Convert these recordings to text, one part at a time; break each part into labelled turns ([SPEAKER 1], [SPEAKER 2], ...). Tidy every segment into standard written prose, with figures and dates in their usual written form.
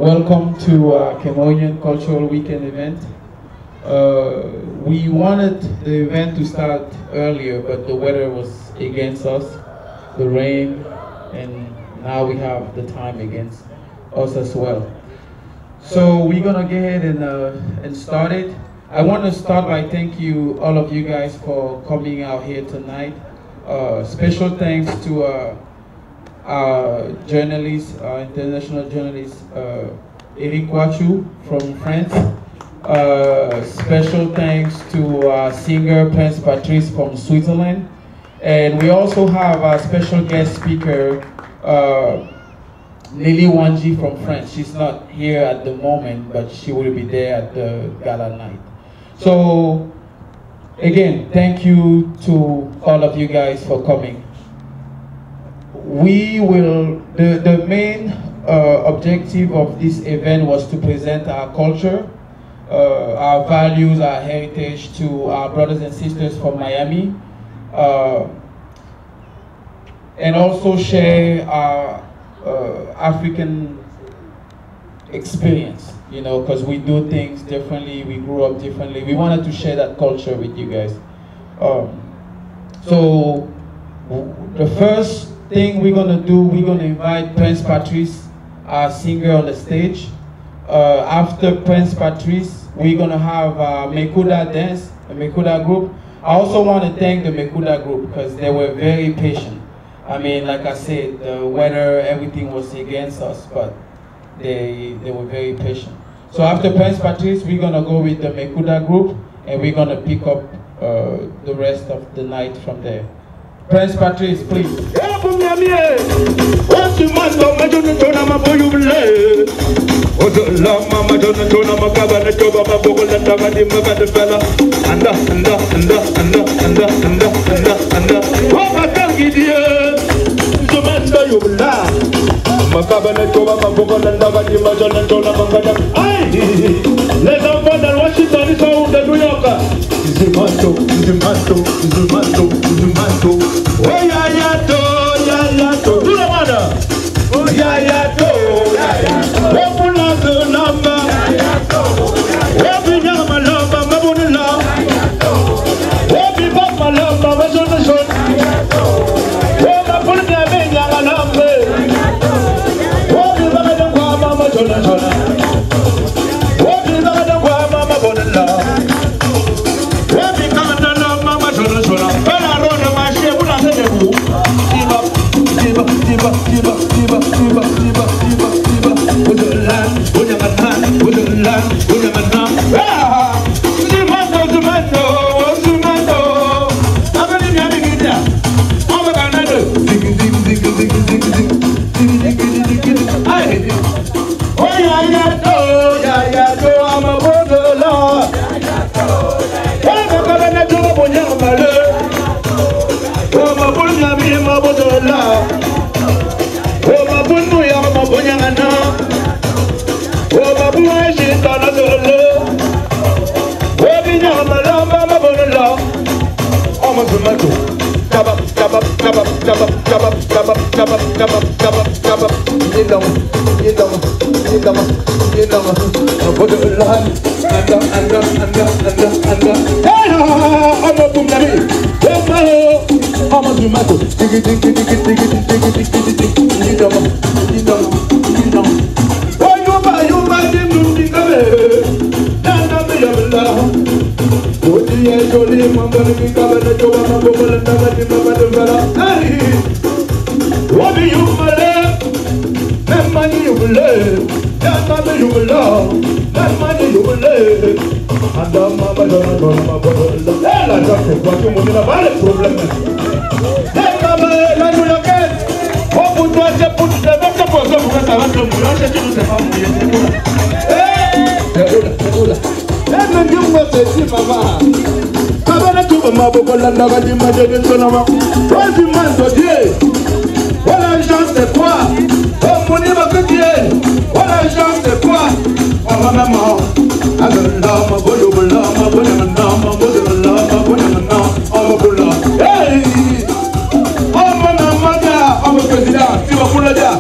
[SPEAKER 1] Welcome to Cameroonian Cultural Weekend event. We wanted the event to start earlier, but the weather was against us, the rain, and now we have the time against us as well. So we're gonna go ahead and start it. I want to start by thank you, all of you guys, for coming out here tonight. Special thanks to our journalist, international journalist, Eric Wachu from France. Special thanks to singer Prince Patrice from Switzerland. And we also have a special guest speaker, Lily Wanji from France. She's not here at the moment, but she will be there at the gala night. So, again, thank you to all of you guys for coming. The main objective of this event was to present our culture, our values, our heritage to our brothers and sisters from Miami, and also share our African experience, you know, because we do things differently, we grew up differently. We wanted to share that culture with you guys. So the first thing we're gonna do, we're gonna invite Prince Patrice, our singer, on the stage. After Prince Patrice, we're gonna have Mekuda dance, the Mekuda group. I also want to thank the Mekuda group because they were very patient. I mean, like I said, the weather, everything was against us, but they were very patient. So after Prince Patrice, we're gonna go with the Mekuda group, and we're gonna pick up the rest of the night from there. Prince Patrice, please.
[SPEAKER 2] Les enfants de Washington, ils sont où de New York? Zumanto. Oh yayato, tout le monde. Oh yayato, oh pulazo lamba. Oh binyama lamba, mabunila. Oh bibama lamba, majone jaune. Oh mabunila benyama lamba. Oh bibama de kwa mama jaune jaune. Oh bibama de kwa mama bonila. Oh bibama de mama jaune jaune. Bella rona mache buna sedebu. Diba. With the land, with the land. Ah, Zumando. I'm gonna be having it there. Oh my God, I do. Oh yeah, I'm a brother. Oh my God, I do. Oh my brother. Oh mabuno ya mabonyana. Oh mabuwa shitana solo. Oh binya malamba mabonala. Oh mazumato. Kabab. Yendam. Mabonala. Anda. Hey, I'm a bumnami. I'm a zumato. Voilà, j'en sais quoi. Oh, mon Dieu, ma petite. Voilà, j'en sais quoi. Oh, ma maman. Hey! Oh, mon maman, oh, mon président, tu vas pour le dia.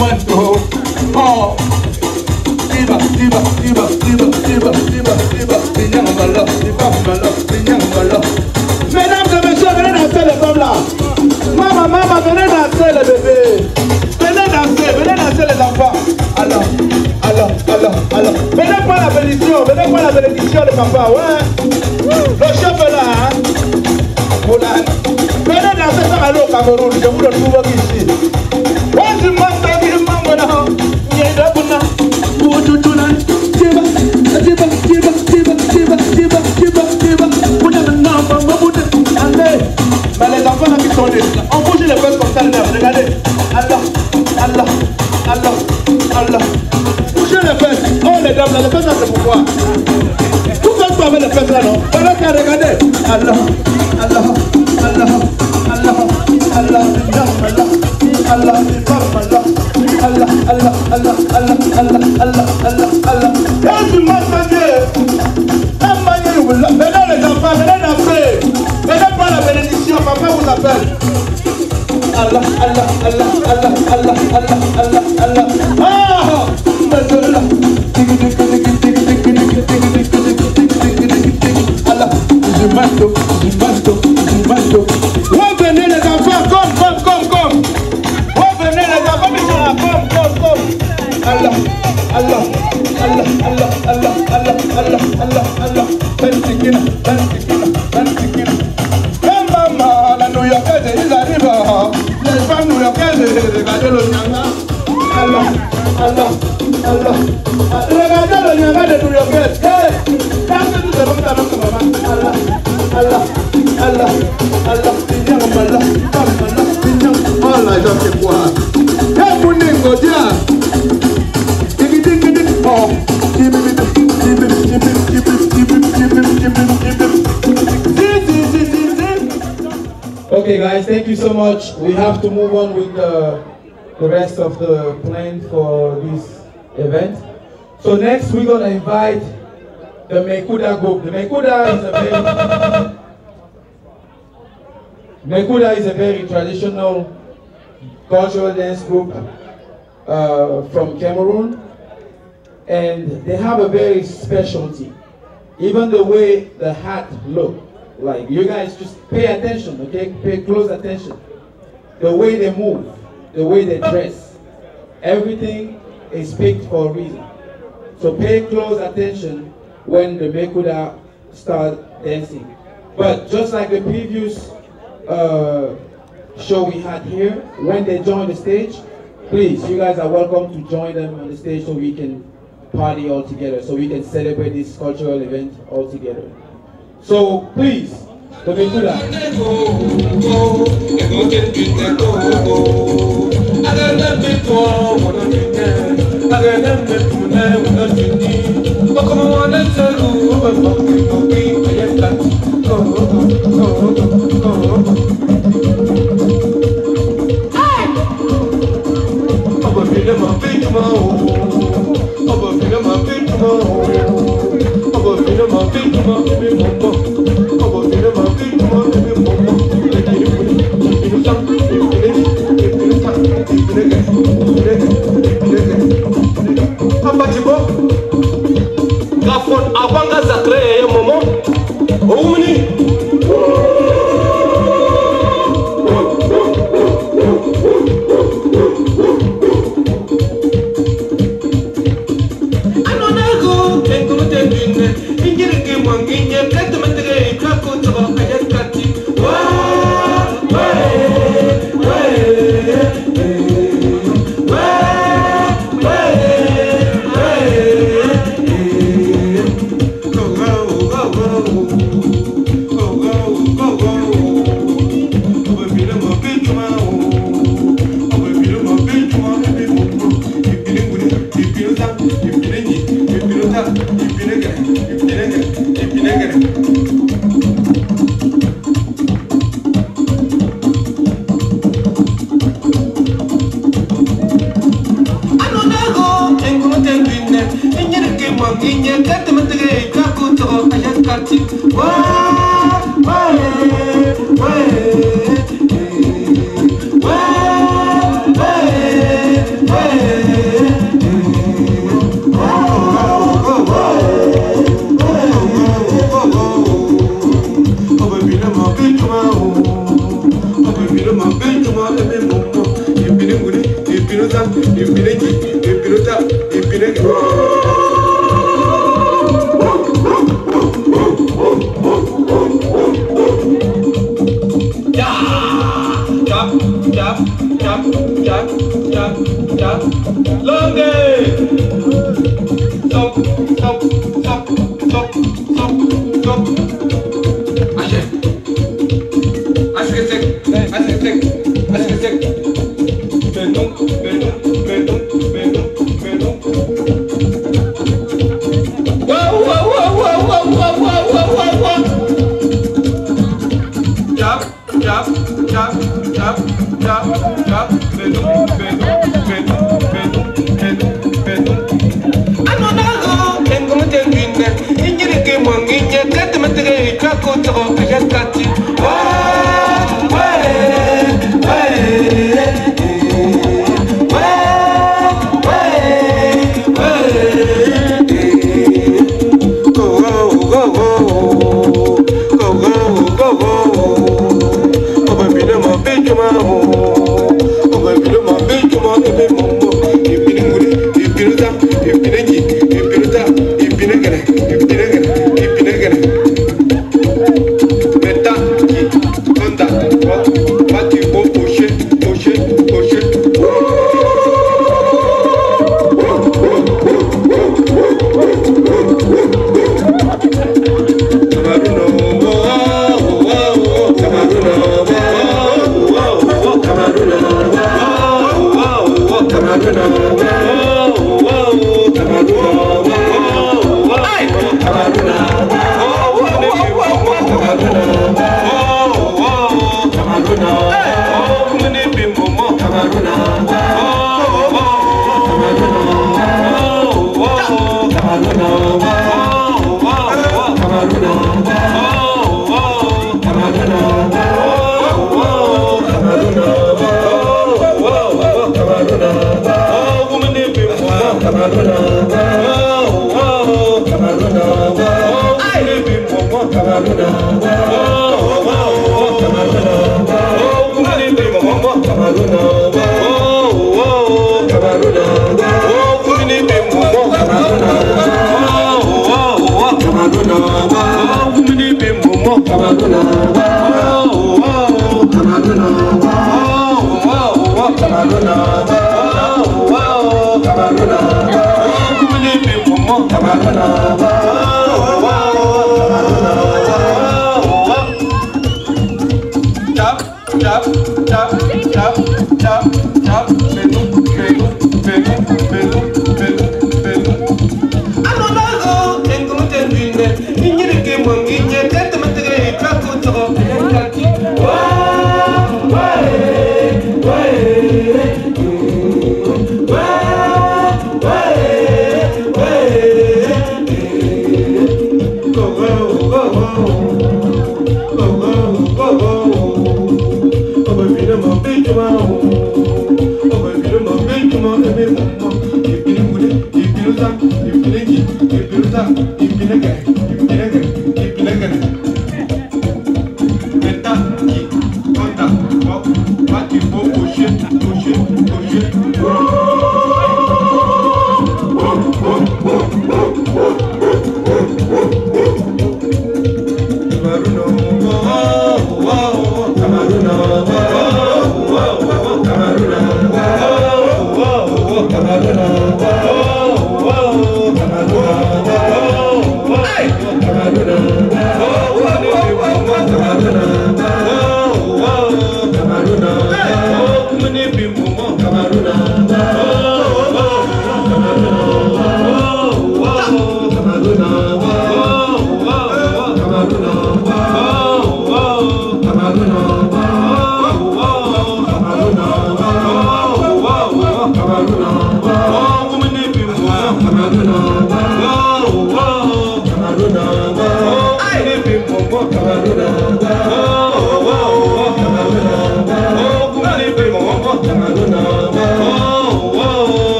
[SPEAKER 2] instrumento. Oh, diva, diva, diva, diva, diva, diva, diva, dinyangala, diva, dinyangala. Mesdames et messieurs, venez danser les femmes là. Maman, maman, venez danser les bébés. Venez danser les enfants. Alors, alors, alors, alors. Venez prendre la bénédiction de papa, ouais. Le chef est là, hein. Voilà. Venez danser ça aller au Cameroun, je vous le trouve ici. Ouais, tu m'as fait dire, maman, là. Y'a une bonne. Mais les enfants là qui sont nés, on bouge les fesses comme ça, regardez. Allah, Allah, Allah, Allah. Bougez les fesses. Oh les dames là, les fesses là c'est pourquoi. Vous faites pas avec les fesses là non. Voilà qu'à regarder. Allah, Allah, Allah, Allah, Allah, Allah, Allah, Allah, Allah, Allah, Allah, Allah, Allah, Allah, Allah, Allah, Allah. Et du monde de Dieu. Venez les enfants, venez danser. Venez prendre la bénédiction, papa vous appelle. Allah, Allah, Allah, Allah, Allah, Allah, Allah, Allah. Ah, Allah, Zumato, Zumato, Zumato. Revenez les enfants, comme. Revenez les enfants, mais là, comme. Allah, Allah, Allah, Allah, Allah, Allah, Allah, Allah, Allah. Bentikina. Maman, la New Yorkaise, ils arrivent. Les femmes New Yorkaises, regardez le nyanga. Allah, Allah, Allah. Regardez le nyanga de New Yorkaise. Dansez tous les femmes comme maman. Allah, Allah, Allah, Allah. Allah, oh là, j'en sais quoi. Et pour nous, Godia. Oh,
[SPEAKER 1] okay guys, thank you so much. We have to move on with the rest of the plan for this event. So next we're going to invite the Mekuda group. The Mekuda is a very traditional cultural dance group from Cameroon, and they have a very specialty. Even the way the hat look, like you guys just pay attention, okay? Pay close attention. The way they move, the way they dress, everything is picked for a reason. So pay close attention when the Mekuda start dancing. But just like the previous show we had here, when they join the stage, please, you guys are welcome to join them on the stage so we can party all together, so we can celebrate this cultural event all together. So please, the Mekuda.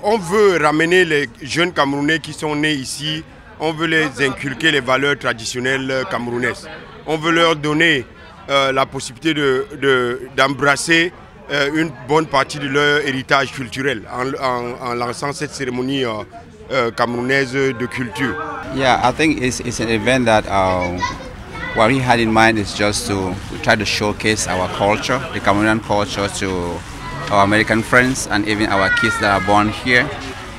[SPEAKER 3] On veut ramener les jeunes Camerounais qui sont nés ici, on veut les inculquer les valeurs traditionnelles camerounaises. On veut leur donner la possibilité d'embrasser une bonne partie de leur héritage culturel en lançant cette cérémonie camerounaise de culture.
[SPEAKER 4] Yeah, I think it's an event that what we had in mind is just to try to showcase our culture, the Cameroonian culture, to our American friends and even our kids that are born here.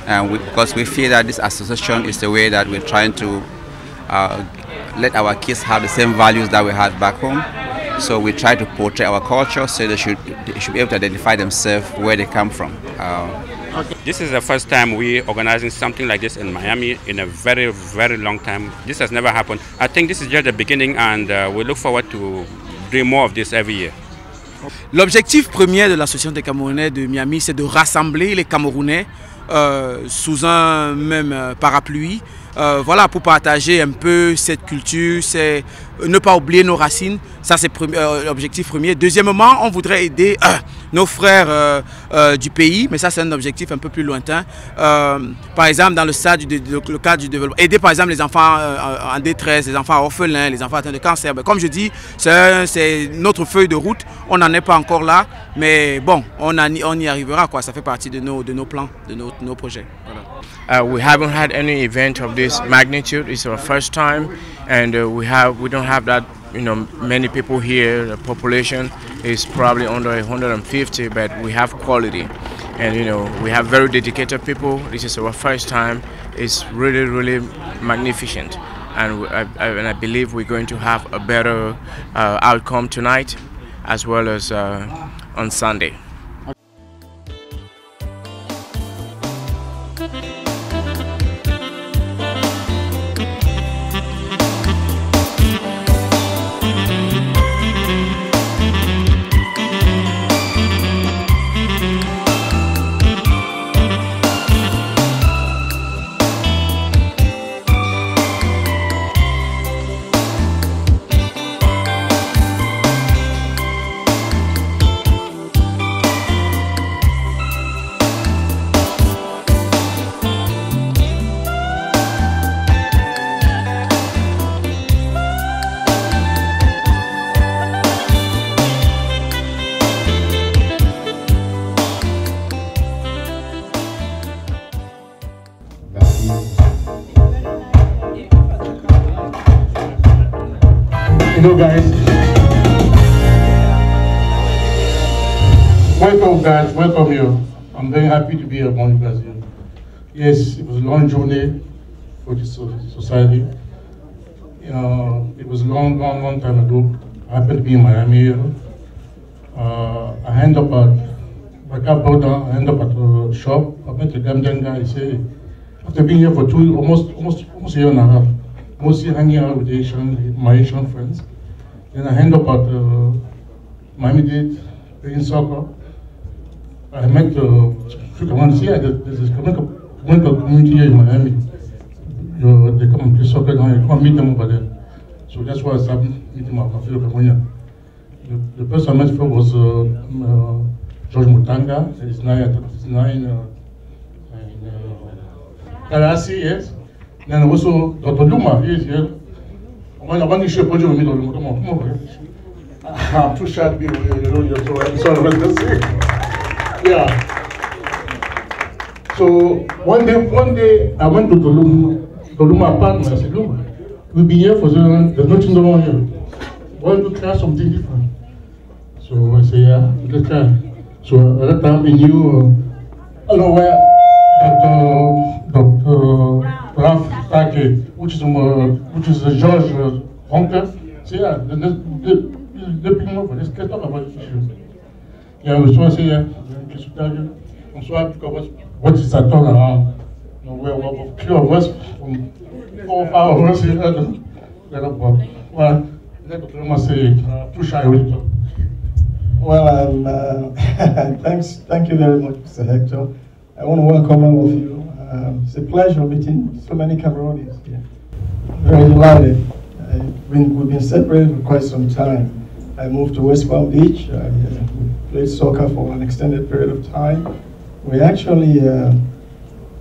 [SPEAKER 4] And because we feel that this association is the way that we're trying to let our kids have the same values that we had back home. So we try to portray our culture so they should be able to identify themselves where they come from.
[SPEAKER 5] This is the first time we're organizing something like this in Miami in a very, very long time. This has never happened. I think this is just the beginning, and we look forward to doing more of this every year.
[SPEAKER 6] L'objectif premier de l'Association des Camerounais de Miami, c'est de rassembler les Camerounais sous un même parapluie, voilà, pour partager un peu cette culture, c'est ne pas oublier nos racines, ça c'est l'objectif premier. Deuxièmement, on voudrait aider nos frères du pays, mais ça c'est un objectif un peu plus lointain. Par exemple, dans le cadre du développement, aider par exemple les enfants en détresse, les enfants orphelins, les enfants atteints de cancer. Comme je dis, c'est notre feuille de route, on n'en est pas encore là, mais bon, on y arrivera, quoi. Ça fait partie de nos plans, de nos projets. Voilà.
[SPEAKER 7] We haven't had any event of this magnitude. It's our first time, and we don't have that, many people here. The population is probably under 150, but we have quality, and we have very dedicated people. This is our first time. It's really, really magnificent, and I believe we're going to have a better outcome tonight, as well as on Sunday.
[SPEAKER 2] Hello guys. Welcome guys, welcome you. I'm very happy to be among you guys here. Yes, it was a long journey for this society.
[SPEAKER 8] It was a long time ago. I happened to be in Miami. I end up at my car broke down. I end up at a shop. I met the Gambian guy. He said, after being here for almost a year and a half, mostly hanging out with my Asian friends. Then I end up at Miami-Dade playing soccer. I met there's a community here in Miami. They come and play soccer down here. You can't meet them over there. So that's why I started meeting my fellow Cameroonian. The person I met first was George Mutanga. He's nine Karasi, yes. Then also Dr. Luma, he is here. I'm too shy to be with you, so I was going to say. Yeah. So one day I went to Luma apartment. I said, Luma, we'll be here for there's nothing going on here. Why don't you try something different? So I said, yeah, let's try. So at that time we knew, I don't know where, Dr. Ralph Take, which is George Honker. So yeah, the people let's talk about this issue. Yeah, we saw say yeah, I'm so happy because what is that all around? You know, we're few of us from 4 or 5 of us here. Well, let me say too shy with it.
[SPEAKER 9] Well, thank you very much, Mr. Hector. I want to welcome all of you. It's a pleasure meeting so many Cameroonians here. Very delighted. We've been separated for quite some time. I moved to West Palm Beach. I played soccer for an extended period of time. We actually,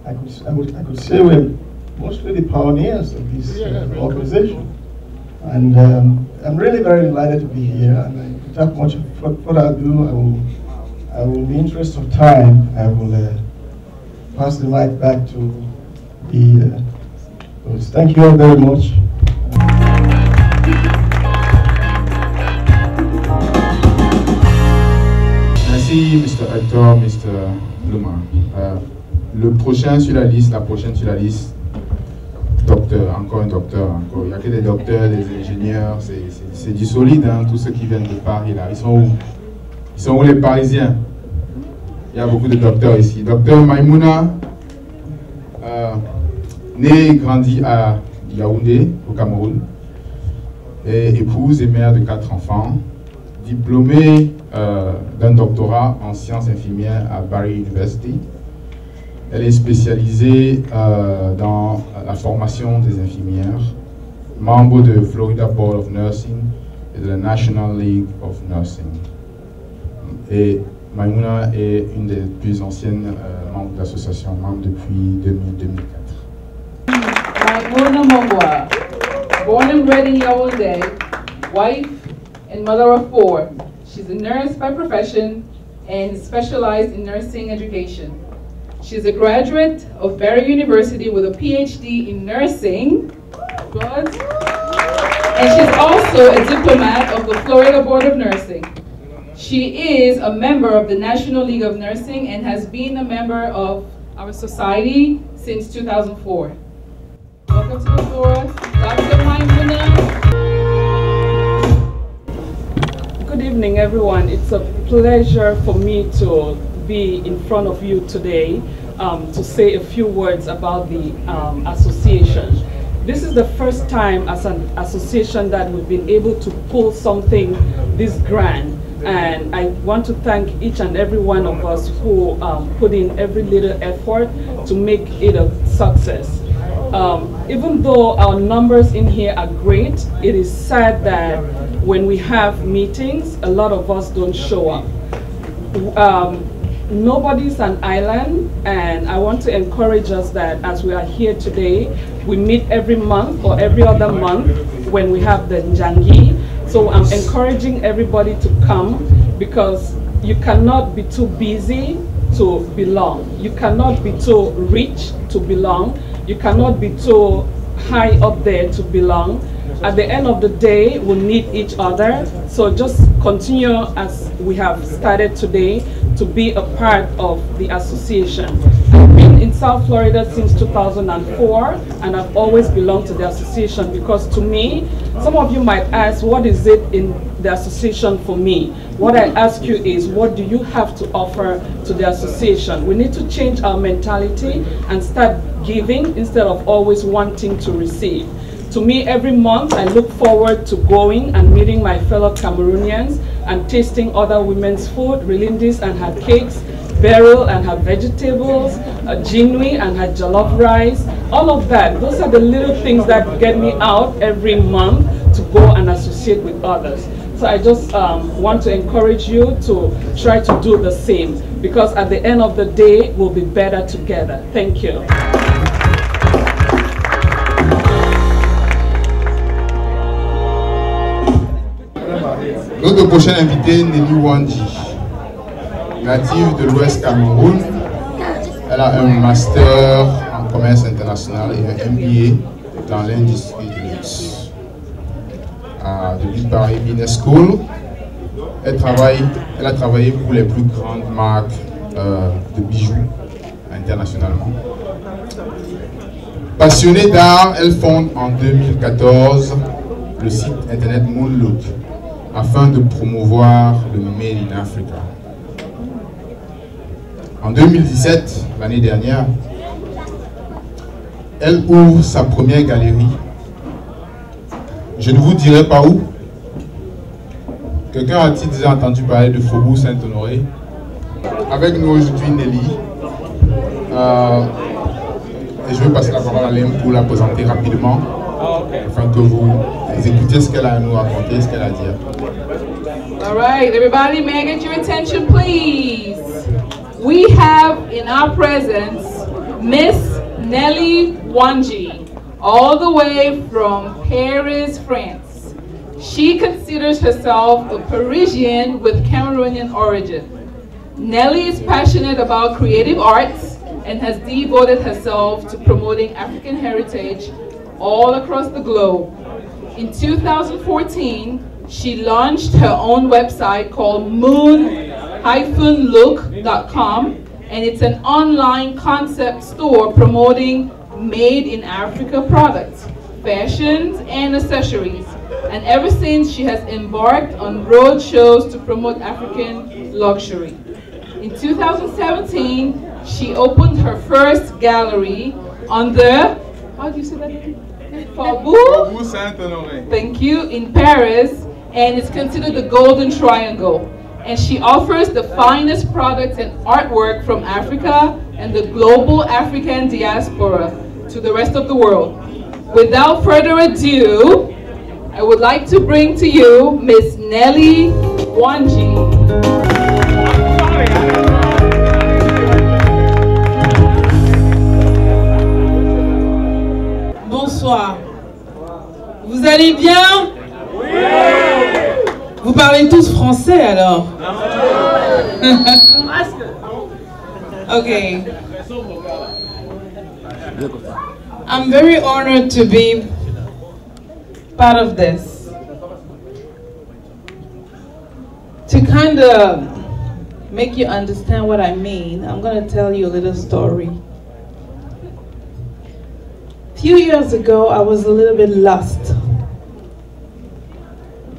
[SPEAKER 9] I could say we're mostly the pioneers of this organization. And I'm really very delighted to be here. And without much further ado, I will, in the interest of time, I will pass the mic back to the host. Thank you all very much.
[SPEAKER 10] Merci Mr. Hector, Mr. Luma. Le prochain sur la liste, la prochaine sur la liste, docteur, encore un docteur, encore. Il n'y a que des docteurs, des ingénieurs, c'est du solide, hein, tous ceux qui viennent de Paris là. Ils sont où les Parisiens? Il y a beaucoup de docteurs ici. Docteur Maïmouna, né et grandi à Yaoundé, au Cameroun, et épouse et mère de 4 enfants, diplômée d'un doctorat en sciences infirmières à Barry University. Elle est spécialisée dans la formation des infirmières, membre de Florida Board of Nursing et de la National League of Nursing. Et Maïmouna est une des plus anciennes membres de l'association, membre depuis 2004.
[SPEAKER 11] Maïmouna Mongwa, born and bred in Yaoundé, wife and mother of 4. She's a nurse by profession and specialized in nursing education. She's a graduate of Barry University with a PhD in nursing. Good. And she's also a diplomat of the Florida Board of Nursing. She is a member of the National League of Nursing and has been a member of our society since 2004. Welcome to the floor, Dr. Maïmouna. Good evening, everyone. It's a pleasure for me to be in front of you today to say a few words about the association. This is the first time as an association that we've been able to pull something this grand. And I want to thank each and every one of us who put in every little effort to make it a success. Even though our numbers in here are great, it is sad that when we have meetings, a lot of us don't show up. Nobody's an island, and I want to encourage us that as we are here today, we meet every month or every other month when we have the Njangi. So I'm encouraging everybody to come, because you cannot be too busy to belong. You cannot be too rich to belong. You cannot be too high up there to belong. At the end of the day, we need each other. So just continue as we have started today to be a part of the association. been in South Florida since 2004, and I've always belonged to the association because to me, some of you might ask, what is it in the association for me? What I ask you is, what do you have to offer to the association? We need to change our mentality and start giving instead of always wanting to receive. To me, every month I look forward to going and meeting my fellow Cameroonians and tasting other women's food, Relindis and her cakes, Beryl and her vegetables, Jinwi and her jollof rice, all of that. Those are the little things that get me out every month to go and associate with others. So I just want to encourage you to try to do the same, because at the end of the day, we'll be better together. Thank you.
[SPEAKER 10] Notre prochaine invitée, Nelly Wandji, native de l'Ouest Cameroun. Elle a un master en commerce international et un MBA dans l'industrie du luxe. Depuis Paris Business School, elle a travaillé pour les plus grandes marques de bijoux internationalement. Passionnée d'art, elle fonde en 2014 le site internet Moonlook afin de promouvoir le Made in Africa. En 2017, l'année dernière, elle ouvre sa première galerie. Je ne vous dirai pas où. Quelqu'un a-t-il déjà entendu parler de Faubourg Saint-Honoré? Avec nous aujourd'hui Nelly. Et je vais passer la parole à Lem pour la présenter rapidement, afin que vous écoutiez ce qu'elle a à nous raconter, ce qu'elle a à dire.
[SPEAKER 12] All right, everybody, may I get your attention, please? We have in our presence Miss Nelly Wandji, all the way from Paris, France. She considers herself a Parisian with Cameroonian origin. Nelly is passionate about creative arts and has devoted herself to promoting African heritage all across the globe. In 2014, she launched her own website called moon-look.com, and it's an online concept store promoting made in Africa products, fashions, and accessories. And ever since, she has embarked on road shows to promote African luxury. In 2017, she opened her first gallery on the, how do you say that again? Faubourg Saint-Honoré. Thank you, in Paris, and it's considered the Golden Triangle. And she offers the finest products and artwork from Africa and the global African diaspora to the rest of the world. Without further ado, I would like to bring to you Miss Nelly Wandji.
[SPEAKER 13] Bonsoir. Vous allez bien? Oui. Vous parlez tous français alors? Okay. I'm very honored to be part of this. To kind of make you understand what I mean, I'm going to tell you a little story. A few years ago, I was a little bit lost.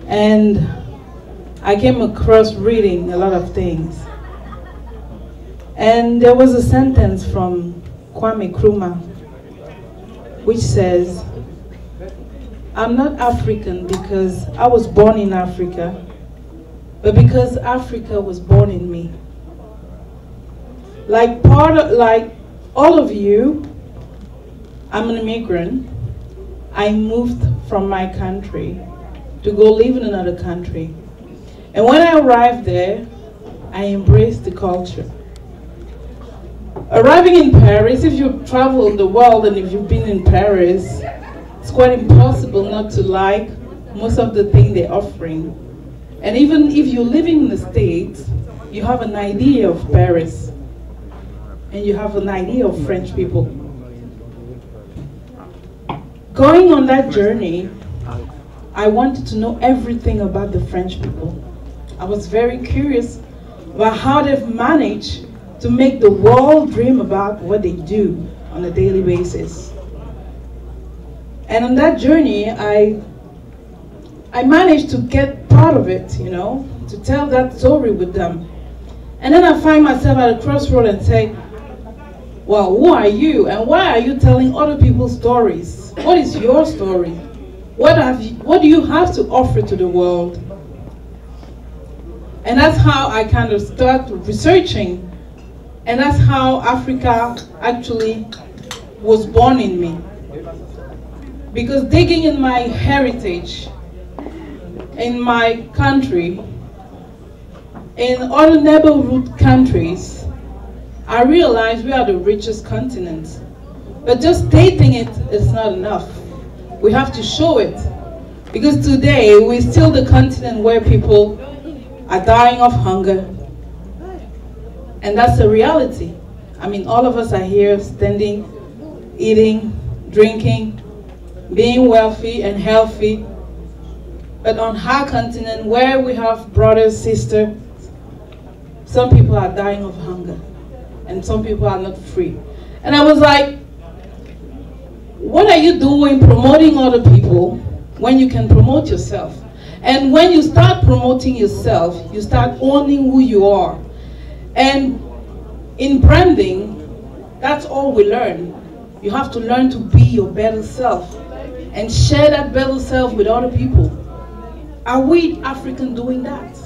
[SPEAKER 13] And I came across reading a lot of things. And there was a sentence from Kwame Nkrumah, which says, I'm not African because I was born in Africa, but because Africa was born in me. Like all of you, I'm an immigrant. I moved from my country to go live in another country. And when I arrived there, I embraced the culture. Arriving in Paris, if you've traveled the world and if you've been in Paris, it's quite impossible not to like most of the things they're offering. And even if you're living in the States, you have an idea of Paris. And you have an idea of French people. Going on that journey, I wanted to know everything about the French people. I was very curious about how they've managed to make the world dream about what they do on a daily basis. And on that journey, I managed to get part of it, you know, to tell that story with them. And then I find myself at a crossroad and say, well, who are you? And why are you telling other people's stories? What is your story? What do you have to offer to the world? And that's how I kind of start researching. And that's how Africa actually was born in me. Because digging in my heritage, in my country, in other neighborhood countries, I realized we are the richest continent. But just stating it is not enough. We have to show it. Because today, we're still the continent where people are dying of hunger. And that's a reality. I mean, all of us are here standing, eating, drinking, being wealthy and healthy. But on our continent, where we have brothers, sisters, some people are dying of hunger. And some people are not free. And I was like, what are you doing promoting other people when you can promote yourself? And when you start promoting yourself, you start owning who you are. And in branding, that's all we learn. You have to learn to be your better self and share that better self with other people. Are we African doing that?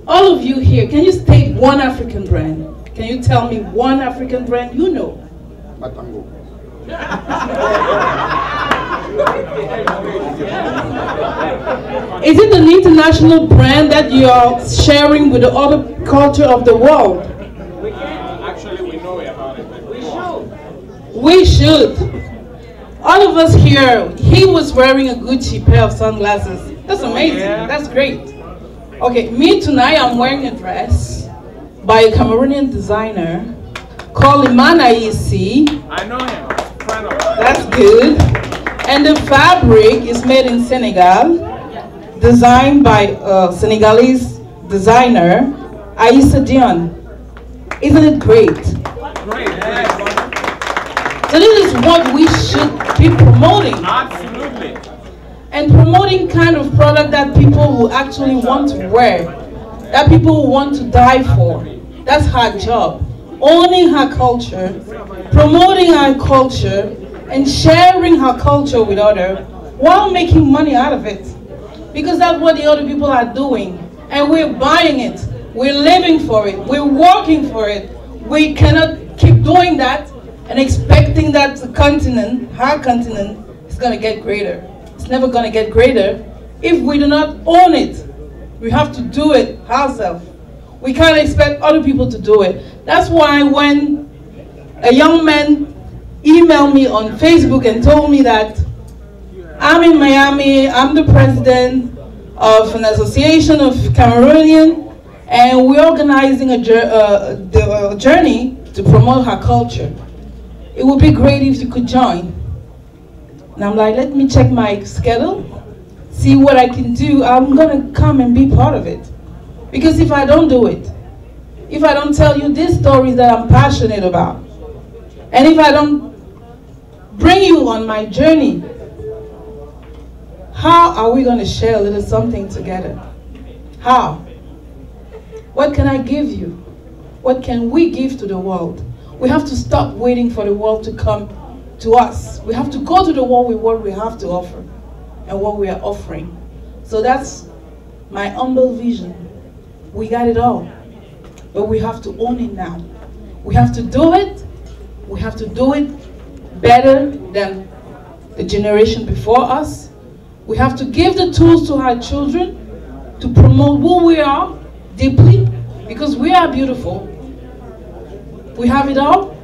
[SPEAKER 13] All of you here, can you state one African brand? Can you tell me one African brand you know?
[SPEAKER 10] Matango.
[SPEAKER 13] Is it an international brand that you are sharing with the other culture of the world?
[SPEAKER 14] Actually, we know about it.
[SPEAKER 13] We should. All of us here, he was wearing a Gucci pair of sunglasses. That's amazing. That's great. Okay, me tonight, I'm wearing a dress by a Cameroonian designer called Camerounaise.
[SPEAKER 14] I know him.
[SPEAKER 13] That's good. And the fabric is made in Senegal, designed by a Senegalese designer, Aïssa Dion. Isn't it great? So this is what we should be promoting.
[SPEAKER 14] Absolutely.
[SPEAKER 13] And promoting kind of product that people will actually want to wear, that people will want to die for. That's her job. Owning her culture, promoting her culture, and sharing her culture with others while making money out of it. Because that's what the other people are doing. And we're buying it. We're living for it. We're working for it. We cannot keep doing that and expecting that the continent, our continent, is going to get greater. It's never going to get greater if we do not own it. We have to do it ourselves. We can't expect other people to do it. That's why when a young man emailed me on Facebook and told me that I'm in Miami, I'm the president of an association of Cameroonian, and we're organizing a journey to promote her culture. It would be great if you could join. And I'm like, let me check my schedule, see what I can do. I'm gonna come and be part of it. Because if I don't do it, if I don't tell you these stories that I'm passionate about, and if I don't bring you on my journey, how are we gonna share a little something together? How? What can I give you? What can we give to the world? We have to stop waiting for the world to come to us. We have to go to the world with what we have to offer and what we are offering. So that's my humble vision. We got it all, but we have to own it now. We have to do it. We have to do it better than the generation before us. We have to give the tools to our children to promote who we are deeply, because we are beautiful. We have it all,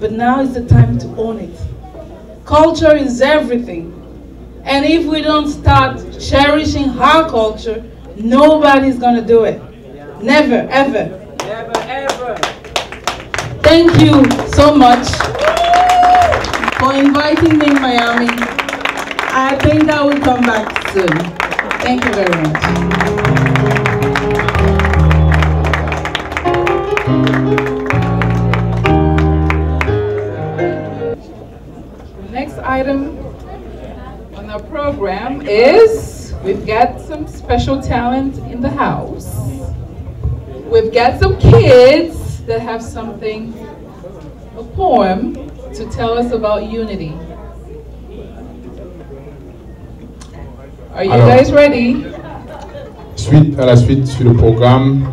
[SPEAKER 13] but now is the time to own it. Culture is everything. And if we don't start cherishing our culture, nobody's gonna do it. Never, ever.
[SPEAKER 14] Never, ever.
[SPEAKER 13] Thank you so much for inviting me in Miami. I think I will come back soon. Thank you very much.
[SPEAKER 12] item on our program is we've got some special talent in the house. We've got some kids that have something, a poem, to tell us about unity. Are you guys ready?
[SPEAKER 10] À la suite sur le programme,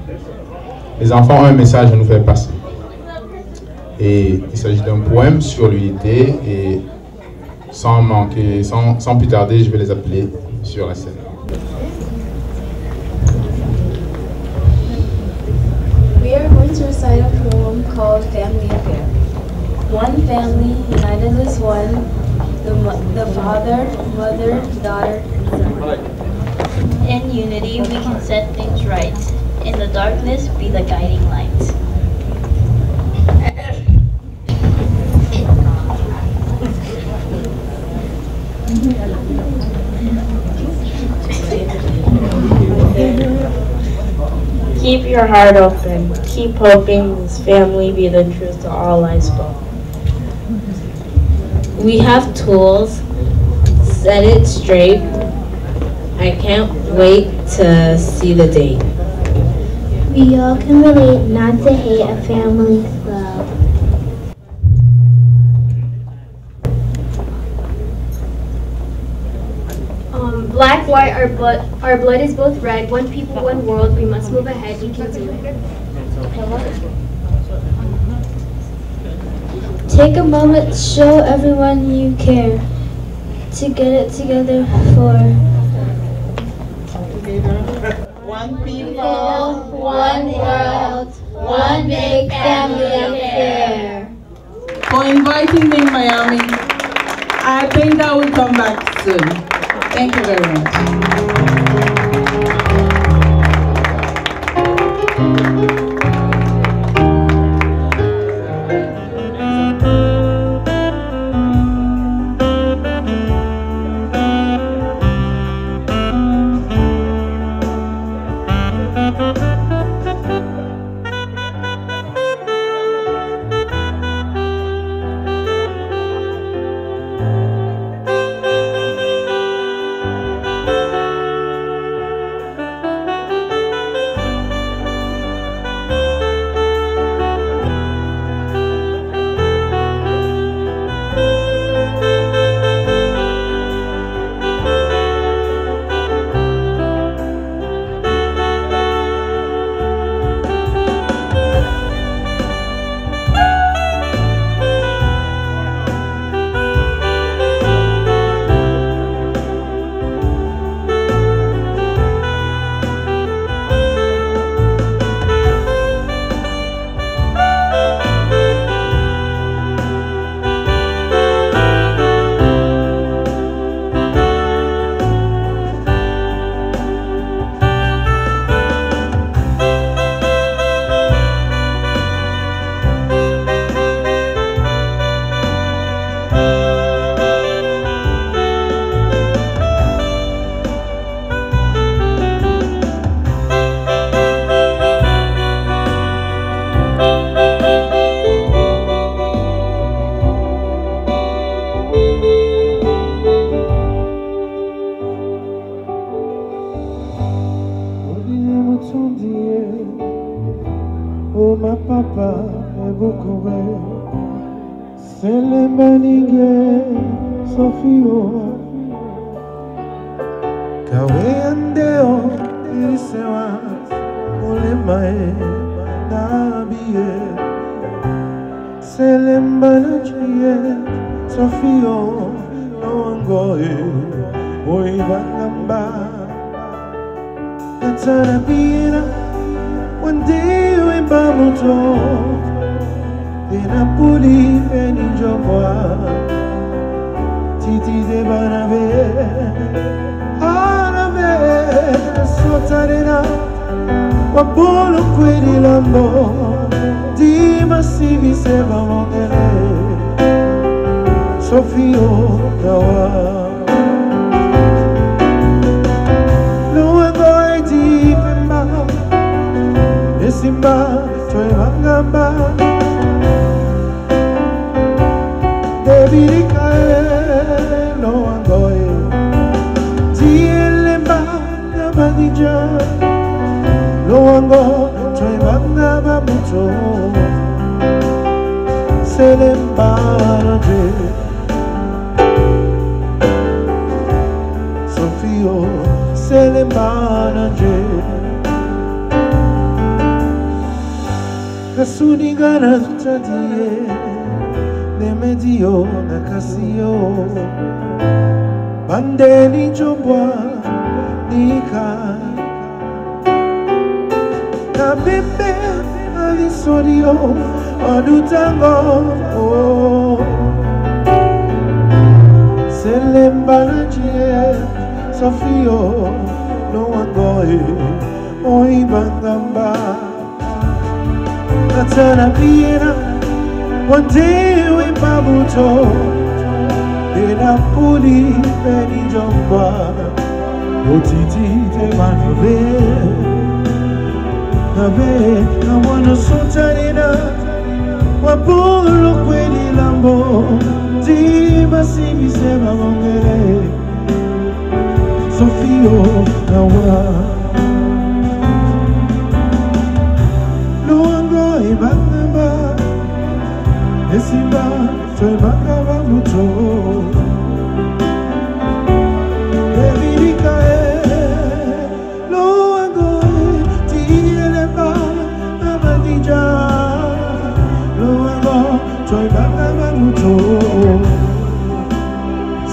[SPEAKER 10] les enfants ont un message à nous faire passer. Et il s'agit d'un poème sur l'unité et sans plus tarder, je vais les appeler sur la scène.
[SPEAKER 15] We are going to recite a poem called Family Affair. One family united as one, the father, mother, daughter, and son. In unity, we can set things right. In the darkness, be the guiding light.
[SPEAKER 16] Keep your heart open. Keep hoping this family be the truth to all I spoke. We have tools. Set it straight. I can't wait to see the date.
[SPEAKER 15] We all can relate, not to hate, a family's love. Black, white, our blood is both red. One people, one world. We must move ahead. We can do it. Take a moment to show everyone you care. To get it together for
[SPEAKER 17] one people, one world, one big family affair.
[SPEAKER 13] For inviting me in Miami. I think I will come back soon. Thank you very much.
[SPEAKER 18] Oh ma papa e bukore Selemanige Sofio Kawe andeo irisewa Ulemae Nabie Selemanige Sofio Noangoe Oibangamba Yatarabira One day we bamuto Dinapuli Beninjomwa Titi de Banave Arave Sotarina Wabolo Quidi Lambo Dima Sivi Seba Mongele Sofio Kawa Simba, Toyangamba, Devi Kae, célébrée. Sophie, célébrée. Kasunigana tadie, nemedio nakasio, bandeni jombwa nika, kabembe alisorio odutango, célébrée, Sophie, no one boy, oi bangamba. Natana Piena, one day we babuto, Dena Puli, Penny Jumba, Otiti, te manove, Nabe, I wanna sotanina, Wapolo Queli Lambo, Dima Sibi Sema Mongere, Sophio, Nawa. Ibanga Esimba Toibanga Bamuto Evirika Loango Tieleba Abadija Loango Toibanga Bamuto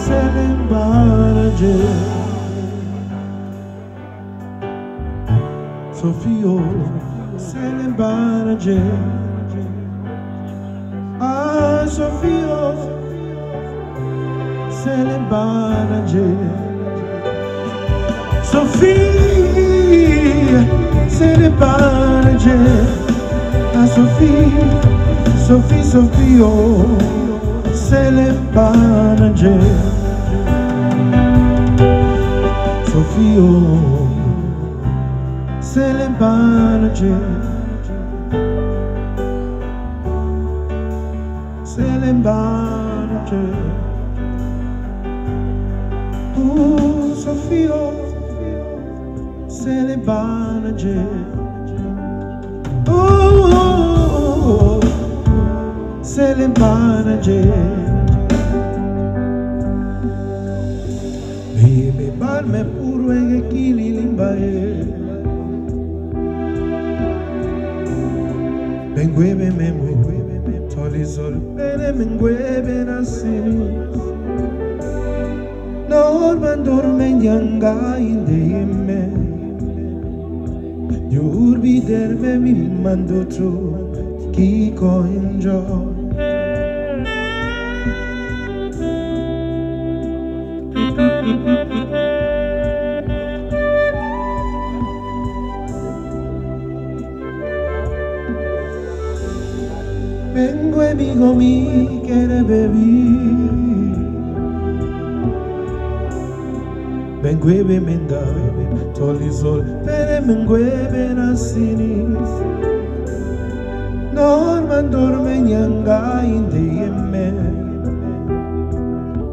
[SPEAKER 18] Selembaraje Sophio Célébrée. Ah, Sophie, célébrée. Sophie, célébrée. Ah, Sophie, Sophie, Sophie, célébrée. Sophie, célébrée. Célébrée. Oh, Sophie, célébrée. Oh, célébrée. Baby, balme puro e kili limbae. Benguebe memo, tolisol bene menguebe nasini. Norman dorme nyanga indeme. Yurbi derme mi mandoto kiko injo. Vengo amigo mi que le bebí. Vengo e menda tolisol pere vengo e nasini. Norman dorme nyanga indeme.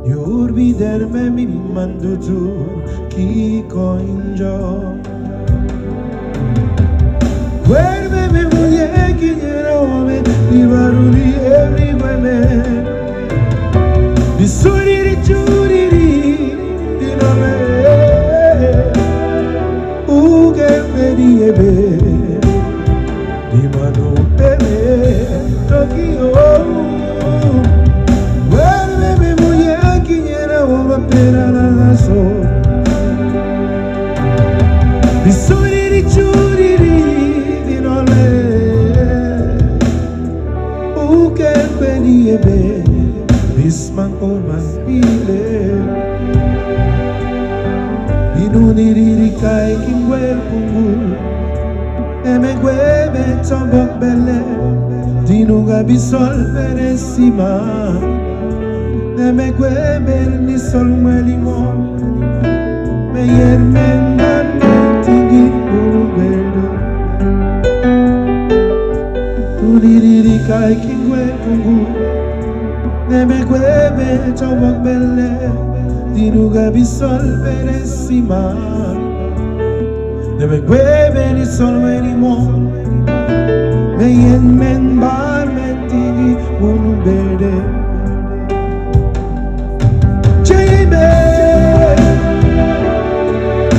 [SPEAKER 18] Yurbi derme mi mandutu kiko injo. Guardame mujer que me Ibaruli everywhere. Bisuriri churiri diname. Uge pedi ebe. Dimano ebe Tokyo. Guardame mujer que me pera la so. Bisuriri churiri diname. Ebe bisman orman bile inuniriri kai kingwel pungu emegwebe tombok bele dinuga bisol peresima emegwebe ni sol mwelimo meyer mendan tingi urubelo uniriri kai kingwel pungu Nemegwebe tombok bele dinuga bisol peresima Nemegwebe ni sol wenimo meyen men bar menti tingi unubere Cheme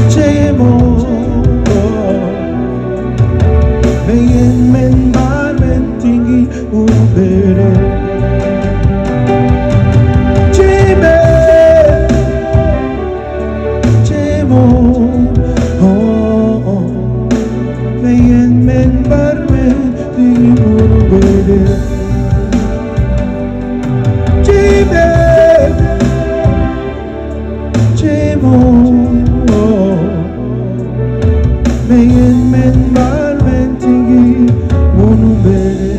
[SPEAKER 18] Chemo Meyen men bar men tingi unubere Cheme Chemo Meyen men bar men tingi unubere Cheme Chemo Meyen men bar men tingi unubere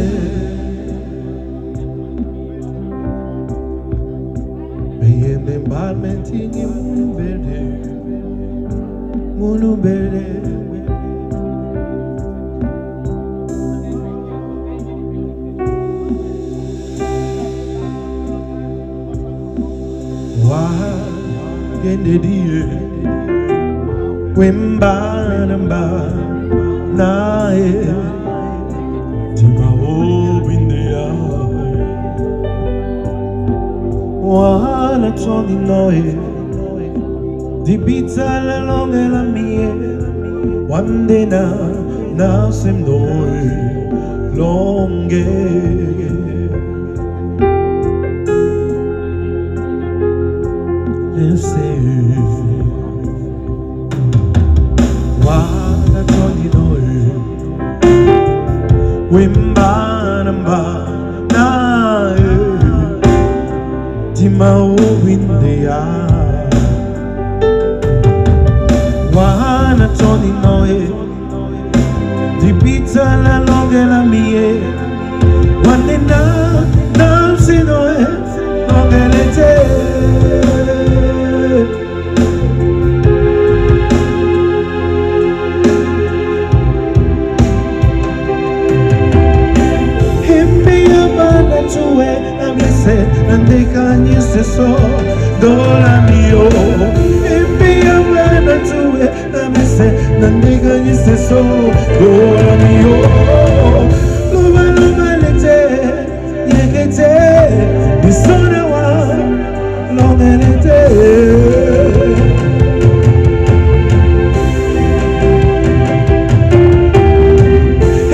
[SPEAKER 18] Meyen men bar men tingi unubere unubere Gende die Wemba nae Tima obindea Wana toni noe Di pizza la longa la mie Wande na sem noe Longe Wala toni noe Wimbanamba nae Tima obindea Wala toni noe Di pizza la longa la mie Wande na se noe Longa le te Nande kanyi se so dola mio Impia mwana tuwe Namese nande kanyi se so dola mio Luma luma lete Yekete Nisone wa Longa lete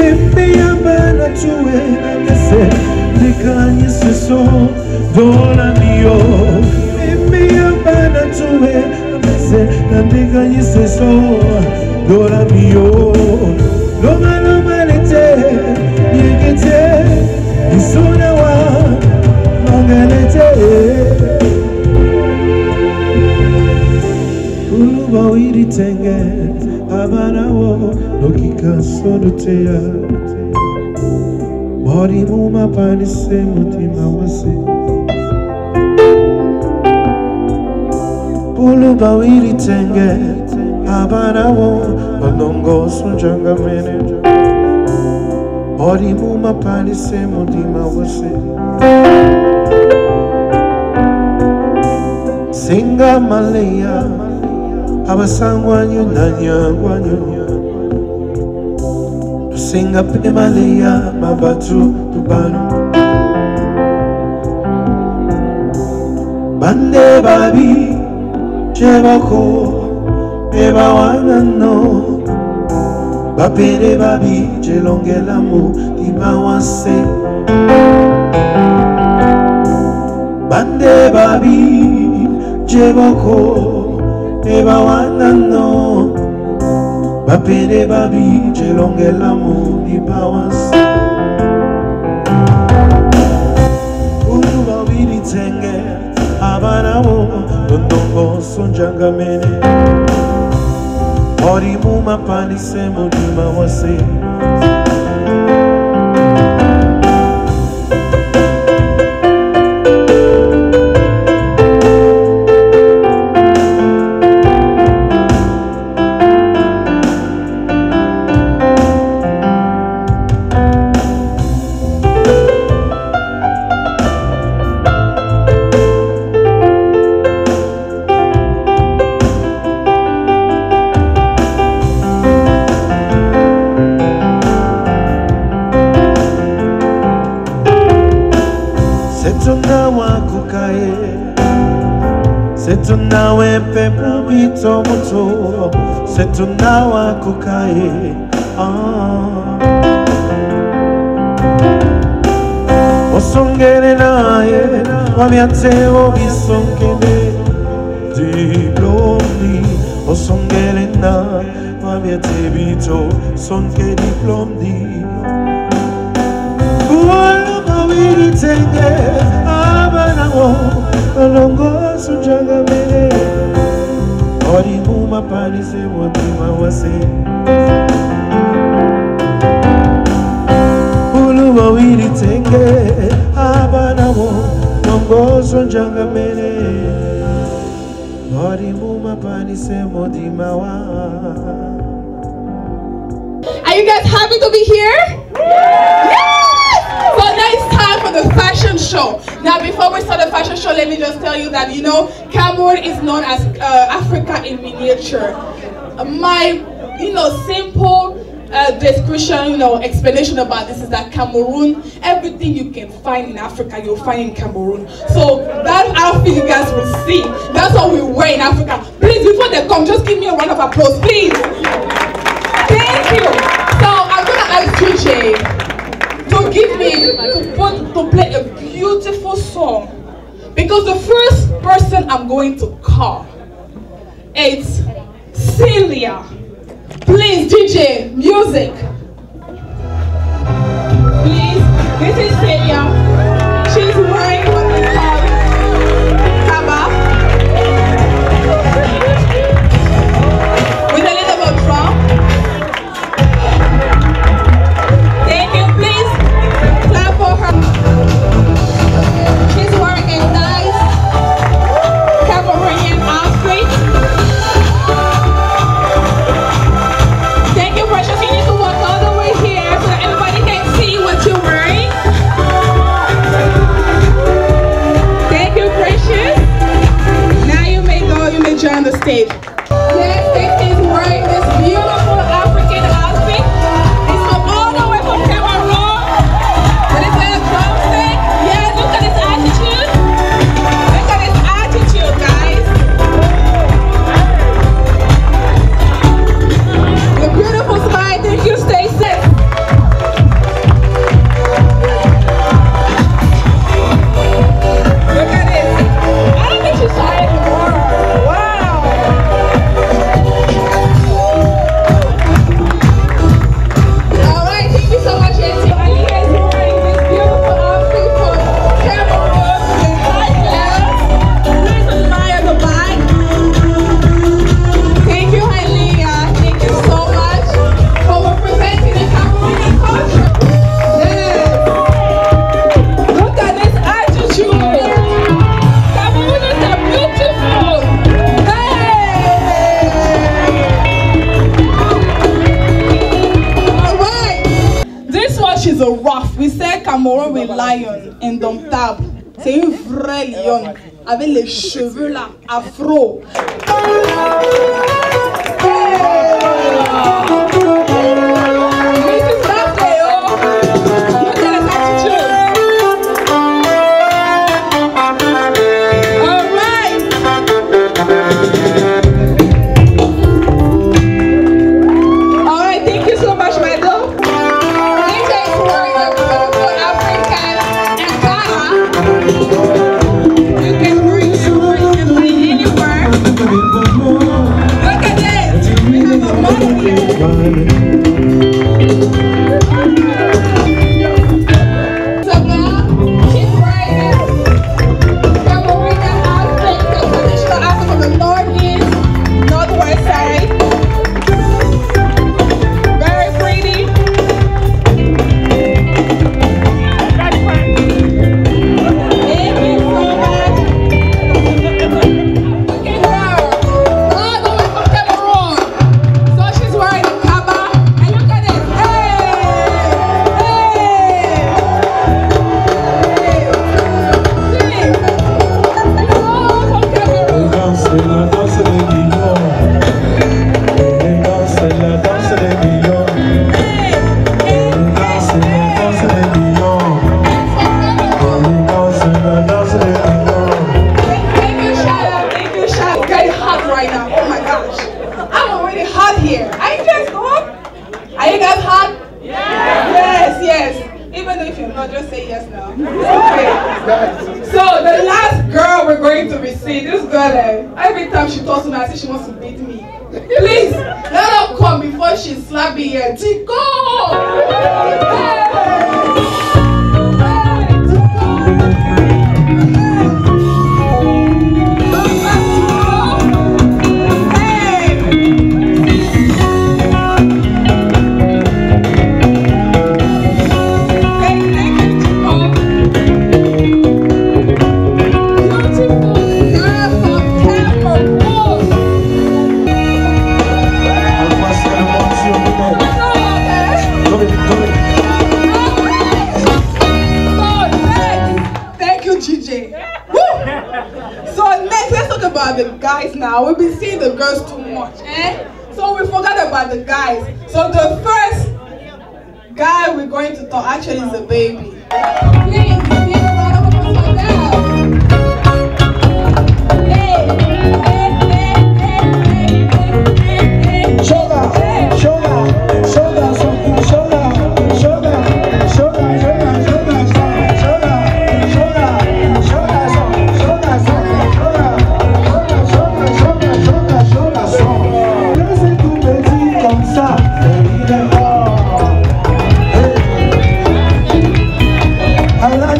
[SPEAKER 18] Impia mwana tuwe Namese Kanyi se so dola mio Mia bana tuwe Amese nande kanyi se so dola mio Loma loma lete Yekete Isona wa Longa lete Uluba wiri tenge Abana wo Lokika sodutea Mori muma panise mutima wase Ulu bawiri tenge Abana wo Manongo sunjanga mene Mori muma panise mutima wase Singa malaya Abasangwanyo nanyangwanyo Singa pemaleya mabatu tubanu Bande babi Chebako Eba wanano Bapere babi Jelongelamu Timawase Bande babi Chebako Eba wanano Bapere babi Jelongela mu di bawas Ulu bawiri tenge Abana wo Dondongo sonjanga mene Ori muma panise mu di mawase Setunawa kukaye Setunawe pepu bito moto Setunawa kukaye Osongere naye Wamiate obisongene Diplôme Osongere na Wamiate bito Sonke diplôme Wili tenge abanawo Olongo sujanga mele Ori muma panise motima wase Uluwa wili tenge abanawo Olongo sujanga mele Ori muma panise motima wa.
[SPEAKER 12] Are you guys happy to be here? Yeah! So now it's time for the fashion show. Now before we start the fashion show, let me just tell you that, you know, Cameroon is known as Africa in miniature. My, simple description, explanation about this is that Cameroon, everything you can find in Africa, you'll find in Cameroon. So that outfit you guys will see, that's what we wear in Africa. Please, before they come, just give me a round of applause, please. Thank you. So I'm gonna ask DJ to play a beautiful song, because the first person I'm going to call is Celia. Please, DJ, music. Please, this is Celia. She's wearing what we call kaba with a little bit of drum. Thank you, please. Clap for her. She's wearing a nice Cameroonian outfit. Thank you, Precious. You need to walk all the way here so that everybody can see what you're wearing. Thank you, Precious. Now you may go, you may join the stage. Next, this is wearing this beautiful African outfit. It's from all the way from Cameroon. But it's a drumstick. Yes, look at his attitude. Look at his attitude, guys. Your beautiful smile. Thank you, stay safe. Look at it. I don't think she's shy anymore. Wow. All right, thank you so much, Auntie. Aliyah is wearing this beautiful outfit from Cameroon with high heels. Please admire the back. Thank you, Aliyah. Thank you so much for representing the Cameroonian culture. Yes. Look at this attitude. Cameroonians are beautiful. All right. This one, she's a rough. We say Cameroun with lion, indomptable. C'est une vraie lionne avec les cheveux là, afro. This is birthday, oh. Look at his attitude. All right. All right, thank you so much, madam. DJ is wearing a beautiful African Ankara. You can bring anywhere. Look at this. We have a model here. So the last girl we're going to receive, this girl, every time she talks to me, I say she wants to beat me. Please, let her come before she slap me here. Tico! The guys now, we've been seeing the girls too much, so we forgot about the guys. So the first guy we're going to talk actually is a baby. Please, give a round of applause for them.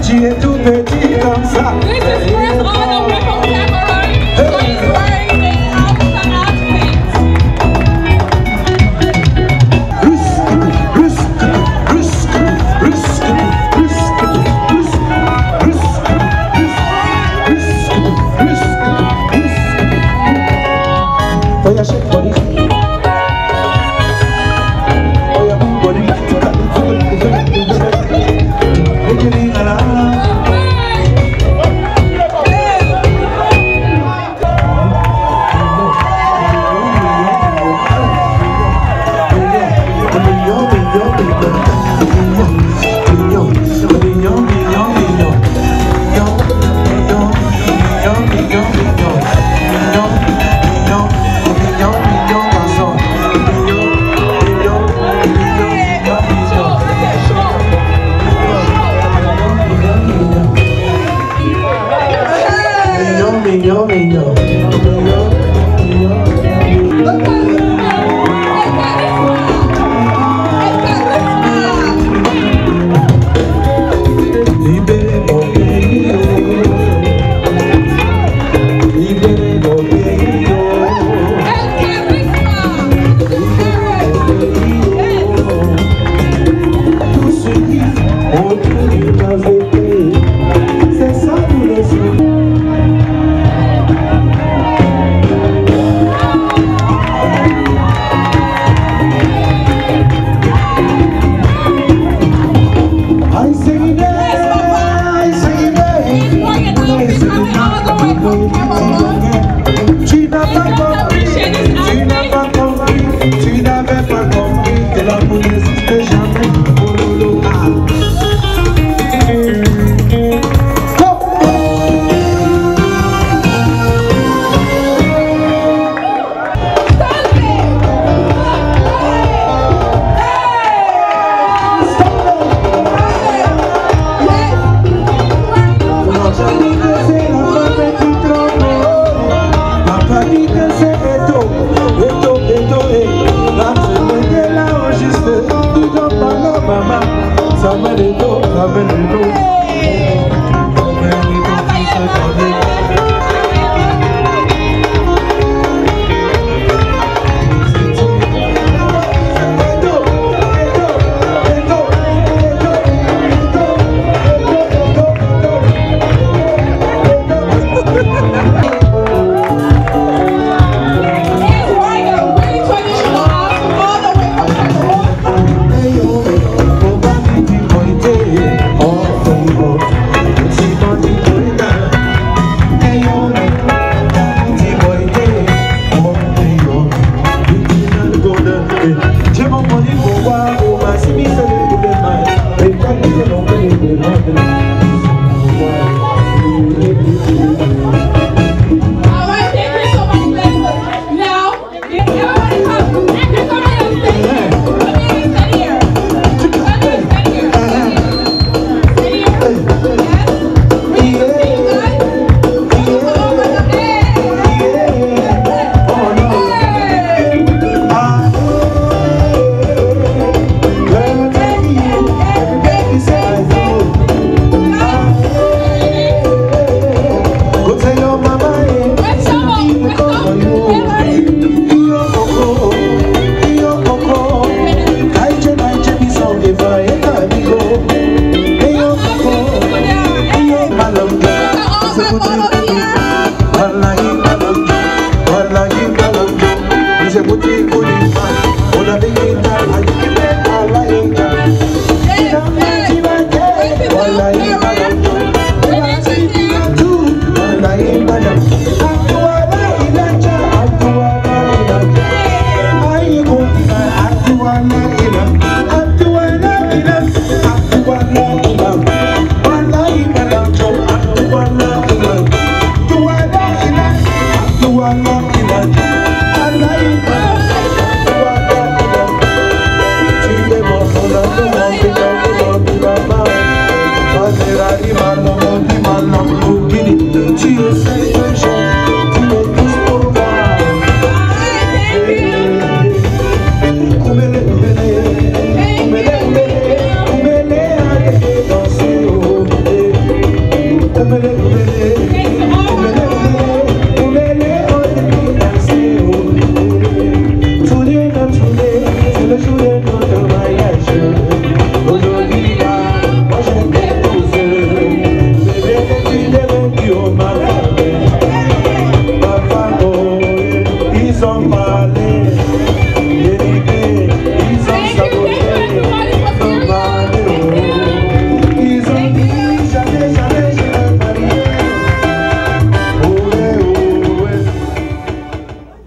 [SPEAKER 18] Tu es tout petit comme ça.
[SPEAKER 12] This is first all the way from Cameroon. He's wearing a Hausa outfit.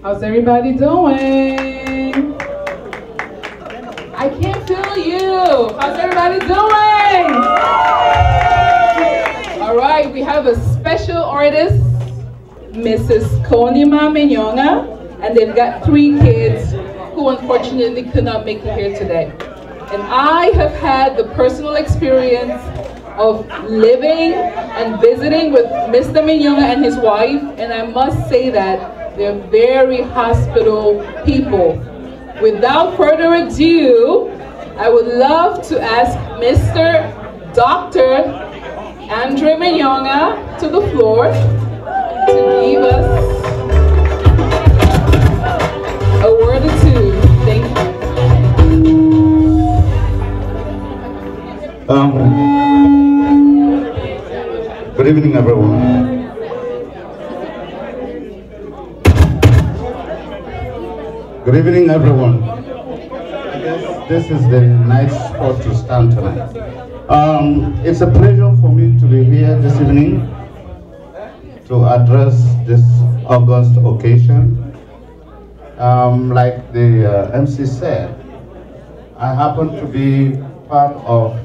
[SPEAKER 12] How's everybody doing? I can't feel you. How's everybody doing? All right, we have a special artist, Mrs. Konima Minyonga, and they've got 3 kids who unfortunately could not make it here today. And I have had the personal experience of living and visiting with Mr. Minyonga and his wife, and I must say that they're very hospitable people. Without further ado, I would love to ask Mr. Dr. Andre Minyonga to the floor to give us a word or two. Thank
[SPEAKER 19] you. Good evening, everyone. Good evening, everyone. I guess this is the nice spot to stand tonight. It's a pleasure for me to be here this evening to address this August occasion. Like the MC said, I happen to be part of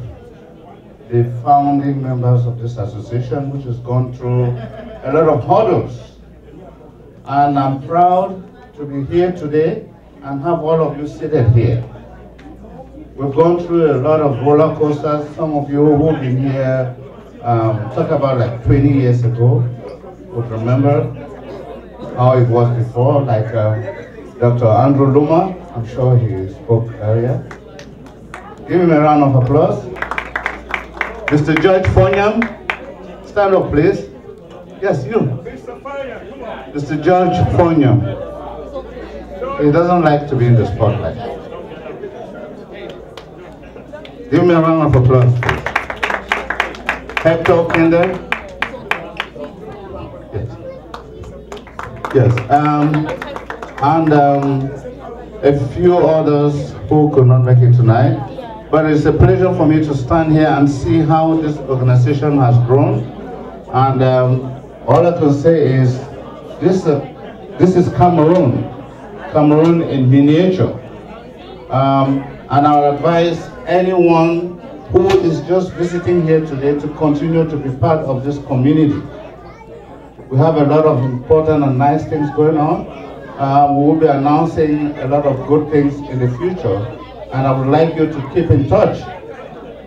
[SPEAKER 19] the founding members of this association, which has gone through a lot of hurdles. And I'm proud to be here today and have all of you seated here. We've gone through a lot of roller coasters. Some of you who've been here, talk about like 20 years ago, would remember how it was before, like Dr. Andrew Luma, I'm sure he spoke earlier. Give him a round of applause. Mr. George Fonyam, stand up please. Yes, you. Mr. George Fonyam. He doesn't like to be in the spotlight. Give me a round of applause. Hector Kinder. Yes. And a few others who could not make it tonight. But it's a pleasure for me to stand here and see how this organization has grown. And all I can say is, this is Cameroon. Cameroon in miniature. And I would advise anyone who is just visiting here today to continue to be part of this community. We have a lot of important and nice things going on. We will be announcing a lot of good things in the future. And I would like you to keep in touch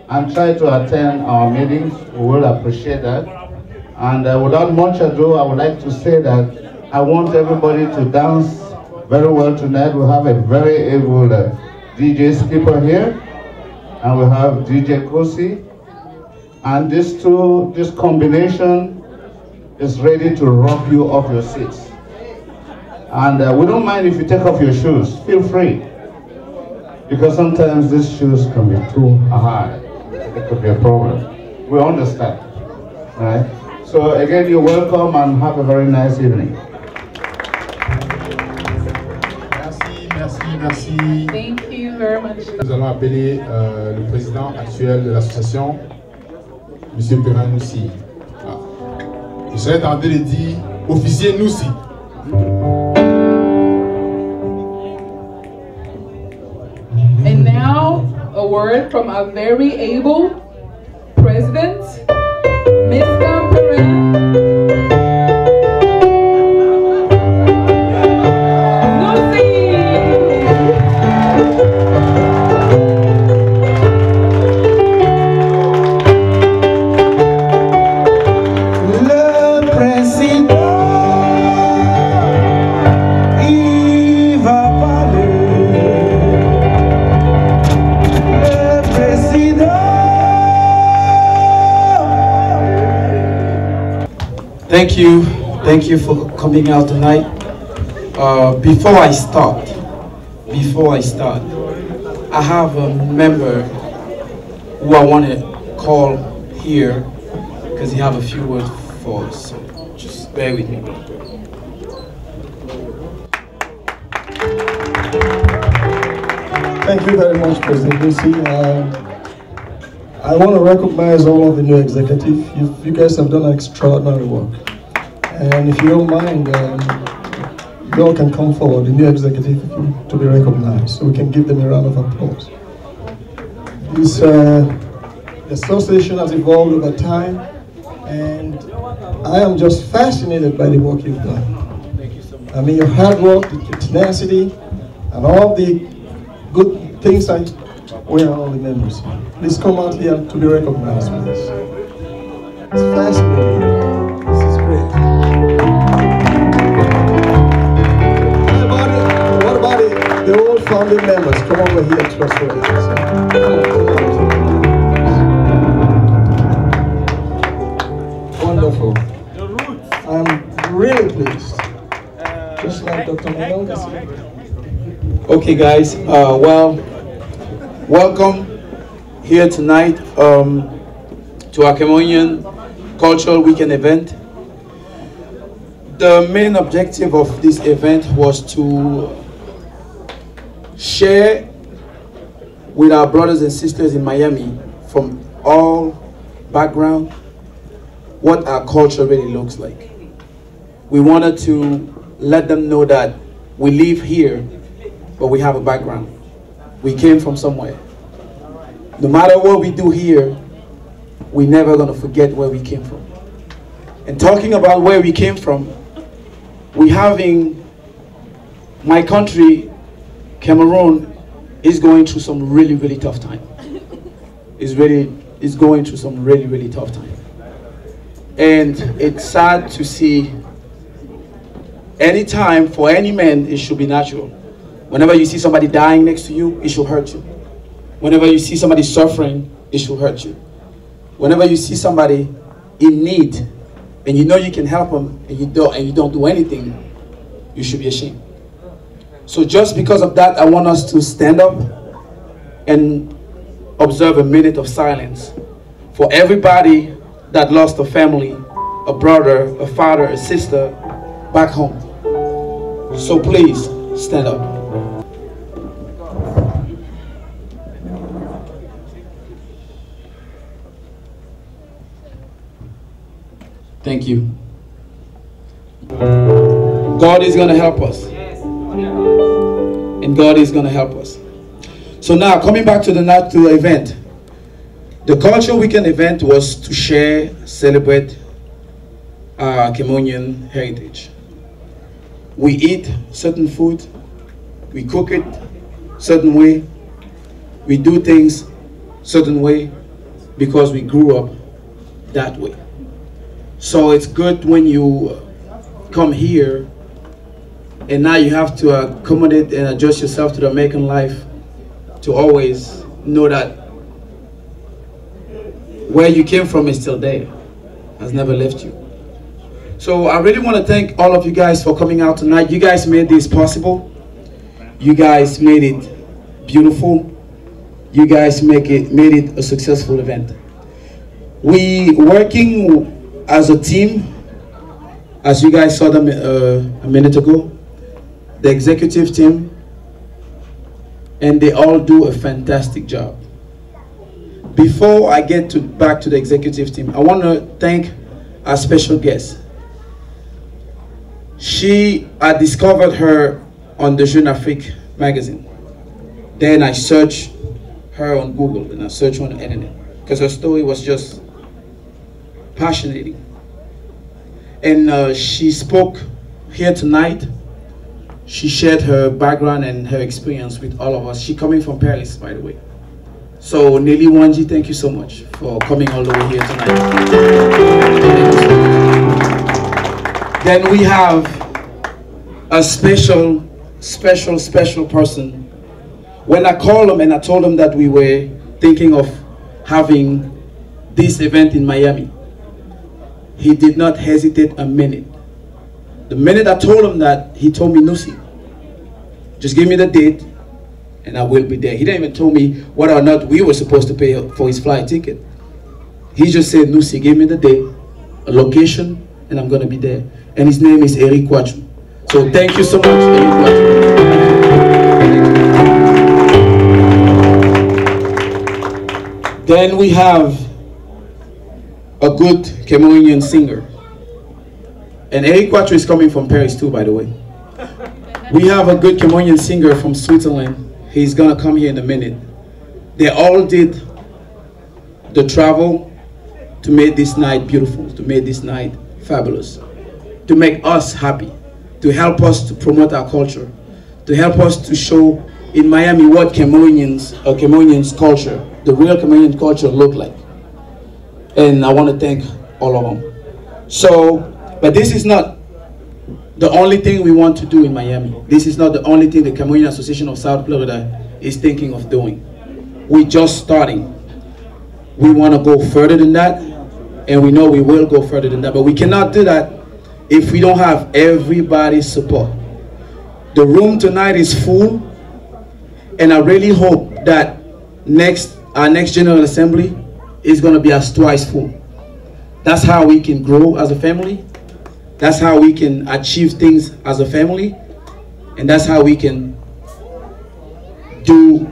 [SPEAKER 19] and try to attend our meetings. We will appreciate that. And without much ado, I would like to say that I want everybody to dance very well tonight. We have a very able DJ skipper here, and we have DJ Kosi. And this combination is ready to rock you off your seats. And we don't mind if you take off your shoes, feel free. Because sometimes these shoes can be too high. It could be a problem. We understand, right? So again, you're welcome and have a very nice evening.
[SPEAKER 10] Merci.
[SPEAKER 12] Thank you very much.
[SPEAKER 10] Nous allons appeler le président actuel de l'association, M. Perrin Noussi. Je serais tenté de dire officier Noussi.
[SPEAKER 12] And now, a word from our very able president, Mr. Perrin.
[SPEAKER 18] Le président
[SPEAKER 6] Thank you for coming out tonight. Before I start, I have a member who I want to call here because he have a few words for us. So just bear with me.
[SPEAKER 9] Thank you very much, President Lucy. I want to recognize all of the new executive. You guys have done extraordinary work. And if you don't mind, you all can come forward, the new executive, to be recognized, so we can give them a round of applause. This association has evolved over time, and I am just fascinated by the work you've done.
[SPEAKER 6] Thank you so much.
[SPEAKER 9] I mean, your hard work, your tenacity, and all the good things we are all the members. Please come out here to be recognized for this. It's fascinating. This is great. What about the old founding members? Come over here, trustworthy. Wonderful. I'm really pleased. Just like Dr. Manuel said.
[SPEAKER 6] Okay, guys. Welcome here tonight to our Cameroonian Cultural Weekend event. The main objective of this event was to share with our brothers and sisters in Miami from all backgrounds what our culture really looks like. We wanted to let them know that we live here, but we have a background. We came from somewhere. No matter what we do here, we're never going to forget where we came from. And talking about where we came from, we having my country, Cameroon, is going through some really, really tough time. It's going through some really, really tough time. And it's sad to see any time for any man, it should be natural. Whenever you see somebody dying next to you, it should hurt you. Whenever you see somebody suffering, it should hurt you. Whenever you see somebody in need, and you know you can help them, and you don't do anything, you should be ashamed. So just because of that, I want us to stand up and observe a minute of silence for everybody that lost a family, a brother, a father, a sister back home. So please, stand up. Thank you. God is going to help us. And God is going to help us. So now, coming back to the event. The Cultural Weekend event was to celebrate our Cameroonian heritage. We eat certain food. We cook it certain way. We do things certain way because we grew up that way. So it's good when you come here and now you have to accommodate and adjust yourself to the American life to always know that where you came from is still there, has never left you. So I really want to thank all of you guys for coming out tonight. You guys made this possible. You guys made it beautiful. You guys made it a successful event. We working as a team, as you guys saw them a minute ago, the executive team, and they all do a fantastic job. Before I get back to the executive team, I want to thank our special guest. I discovered her on the Jeune Afrique magazine. Then I searched her on Google and I searched on the internet because her story was just passionate. And she spoke here tonight. She shared her background and her experience with all of us. She coming from Paris, by the way. So Nelly Wanji, thank you so much for coming all the way here tonight. Then we have a special person. When I called them and I told them that we were thinking of having this event in Miami, he did not hesitate a minute. The minute I told him that, he told me, Nusi, just give me the date and I will be there. He didn't even tell me whether or not we were supposed to pay for his flight ticket. He just said, Nusi, give me the date, a location, and I'm going to be there. And his name is Eric Quachu. So thank you so much, Eric Quachu. Then we have a good Cameroonian singer. And Eric Quachu is coming from Paris too, by the way. We have a good Cameroonian singer from Switzerland. He's gonna come here in a minute. They all did the travel to make this night beautiful, to make this night fabulous, to make us happy, to help us to promote our culture, to help us to show in Miami what Cameroonians culture, the real Cameroonian culture look like. And I want to thank all of them. So, but this is not the only thing we want to do in Miami. This is not the only thing the Cameroonian Association of South Florida is thinking of doing. We're just starting. We want to go further than that, and we know we will go further than that, but we cannot do that if we don't have everybody's support. The room tonight is full, and I really hope that our next General Assembly is going to be as twice full. That's how we can grow as a family. That's how we can achieve things as a family, and that's how we can do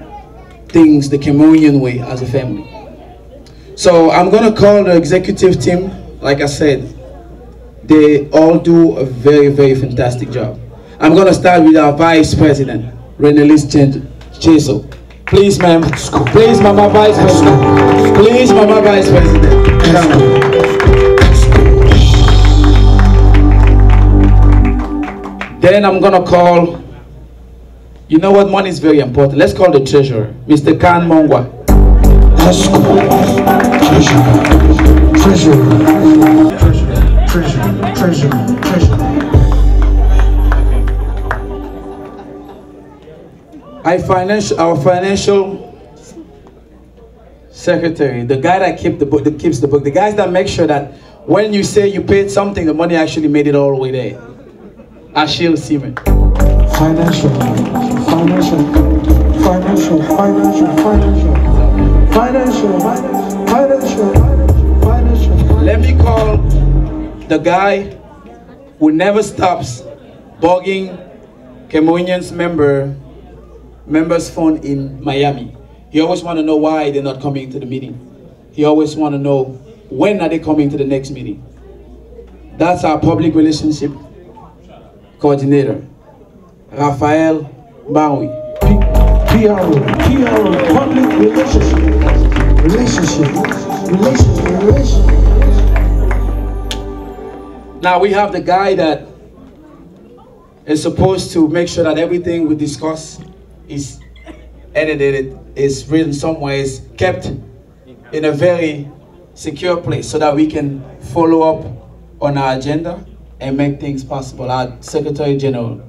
[SPEAKER 6] things the Cameroonian way as a family. So I'm gonna call the executive team. Like I said, they all do a very, very fantastic job. I'm gonna start with our Vice President, Renelis Cheso. Please, ma'am. Please, Mama Vice President. Please, Mama Vice President. Then I'm gonna call, you know what, money is very important. Let's call the treasurer, Mr. Khan Mongwa. Treasurer. Our financial secretary, the guy that keeps the book, the guys that make sure that when you say you paid something, the money actually made it all the way there. Achille Seaman. Financial. Let me call the guy who never stops bugging Cameroonians members' phone in Miami. He always want to know why they're not coming to the meeting. He always want to know when are they coming to the next meeting. That's our public relationship coordinator, Raphael Bawi. PRO, public relationship. Now we have the guy that is supposed to make sure that everything we discuss is edited, is written somewhere, is kept in a very secure place so that we can follow up on our agenda and make things possible. Our Secretary General,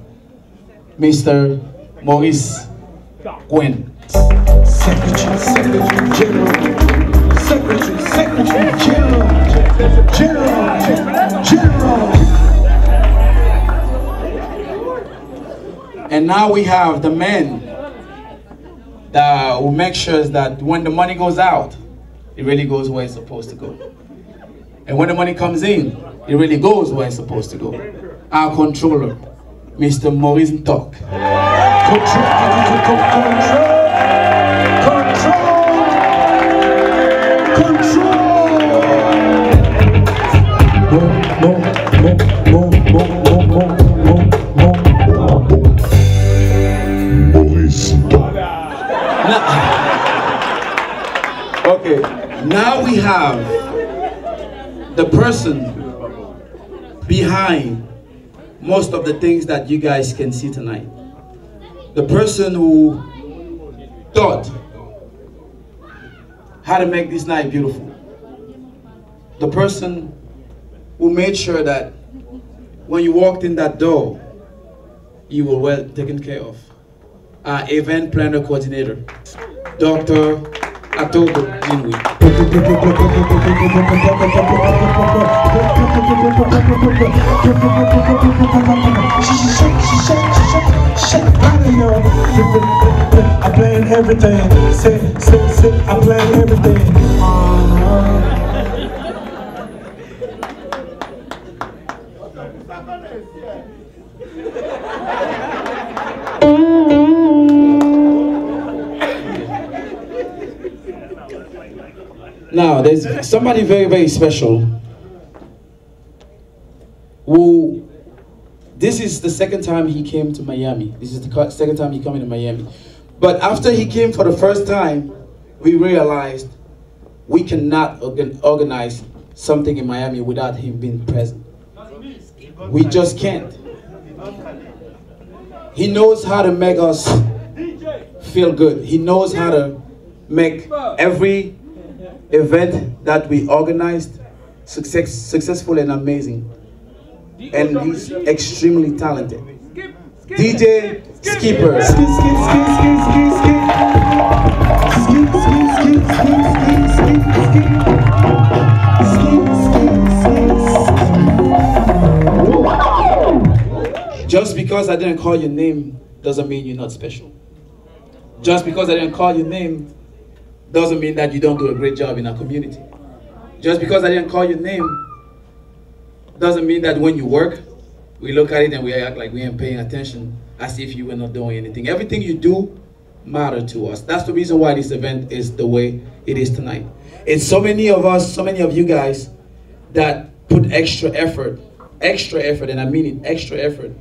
[SPEAKER 6] Mr. Maurice Gwen. Secretary General. And now we have the men that will make sure that when the money goes out, it really goes where it's supposed to go. And when the money comes in, it really goes where it's supposed to go. Our controller, Mr. Maurice Ntok. Okay, now we have the person behind most of the things that you guys can see tonight. The person who thought how to make this night beautiful. The person who made sure that when you walked in that door, you were well taken care of. Our event planner coordinator, Dr. à Togo, Jinwi.
[SPEAKER 18] I plan everything. Say, I plan everything.
[SPEAKER 6] Now, there's somebody very, very special who, this is the second time he came to Miami. This is the second time he came to Miami. But after he came for the first time, we realized we cannot organize something in Miami without him being present. We just can't. He knows how to make us feel good. He knows how to make every event that we organized successful and amazing. And he's extremely talented. DJ Skipper. Just because I didn't call your name doesn't mean you're not special. Just because I didn't call your name doesn't mean that you don't do a great job in our community. Just because I didn't call your name doesn't mean that when you work, we look at it and we act like we ain't paying attention as if you were not doing anything. Everything you do matters to us. That's the reason why this event is the way it is tonight. It's so many of us, so many of you guys that put extra effort, and I mean it, extra effort,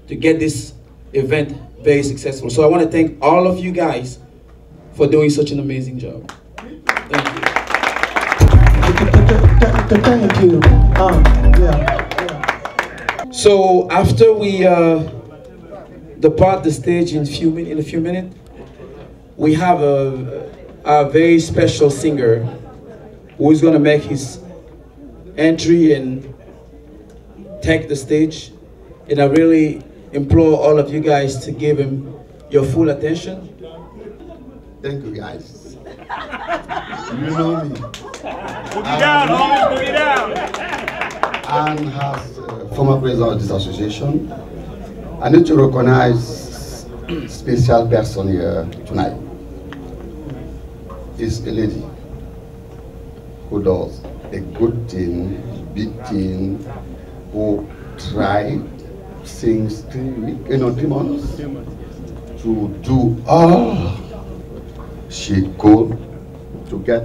[SPEAKER 6] to get this event very successful. So I want to thank all of you guys for doing such an amazing job. Thank you.
[SPEAKER 18] Thank you.
[SPEAKER 6] So after we depart the stage in a few minutes, we have a very special singer who is going to make his entry and take the stage. And I really implore all of you guys to give him your full attention.
[SPEAKER 20] Thank you, guys. You know me.
[SPEAKER 14] Boogie down, homie, boogie down.
[SPEAKER 20] And as former president of this association, I need to recognize a special person here tonight. It's a lady who does a good thing, big thing, who tried since 3 months to do all she could to get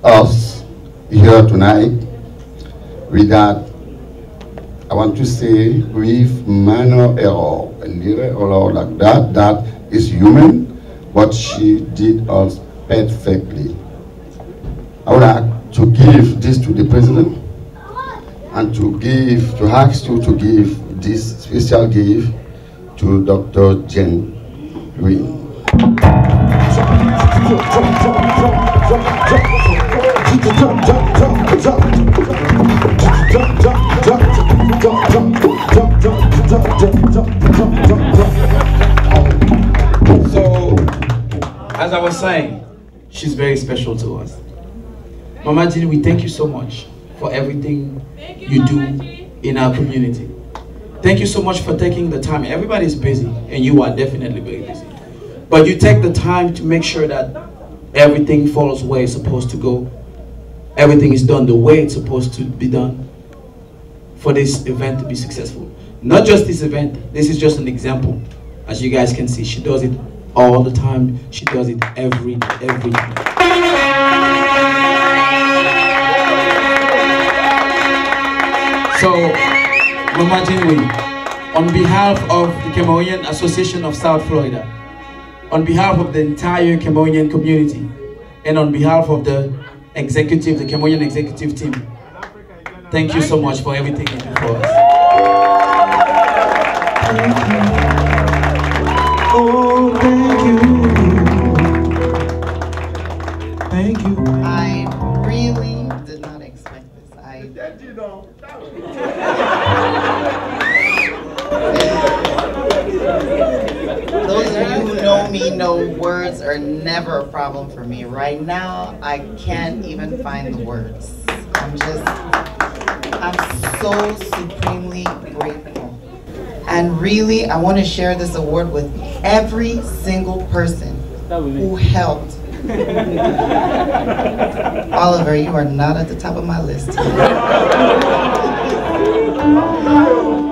[SPEAKER 20] us here tonight. With that, I want to say with minor error, a little error like that, that is human, but she did us perfectly. I would like to give this to the president and to ask you to give this special gift to Dr. Jen Green.
[SPEAKER 6] So, as I was saying, she's very special to us. Mama Jean, we thank you so much for everything you do in our community. Thank you so much for taking the time. Everybody's busy, and you are definitely very busy. But you take the time to make sure that everything follows where it's supposed to go. Everything is done the way it's supposed to be done for this event to be successful. Not just this event, this is just an example. As you guys can see, she does it all the time. She does it every time. So, Mama Jinwi, on behalf of the Cameroonian Association of South Florida, on behalf of the entire Cameroonian community, and on behalf of the executive, the Cameroonian executive team, thank you so much for everything you do for us.
[SPEAKER 18] Thank you. Oh, thank you. Thank you.
[SPEAKER 21] I really did not expect this. Those of you who know let me know words are never a problem for me. Right now, I can't even find the words. I'm so supremely grateful. And really, I want to share this award with every single person who helped. Oliver, you are not at the top of my list.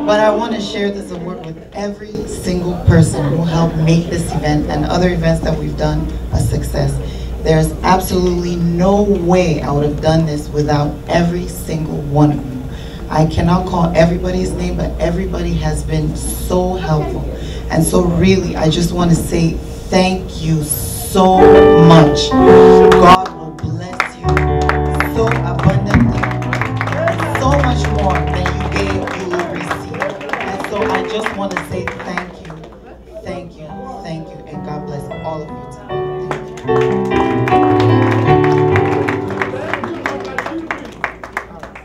[SPEAKER 21] But I want to share this award with every single person who helped make this event and other events that we've done a success. There's absolutely no way I would have done this without every single one of you. I cannot call everybody's name, but everybody has been so helpful. And so really, I just want to say thank you so much. God will bless you so abundantly, so much more than you gave, you will receive. And so I just want to say thank you, thank you, thank you, and God bless all of you tonight.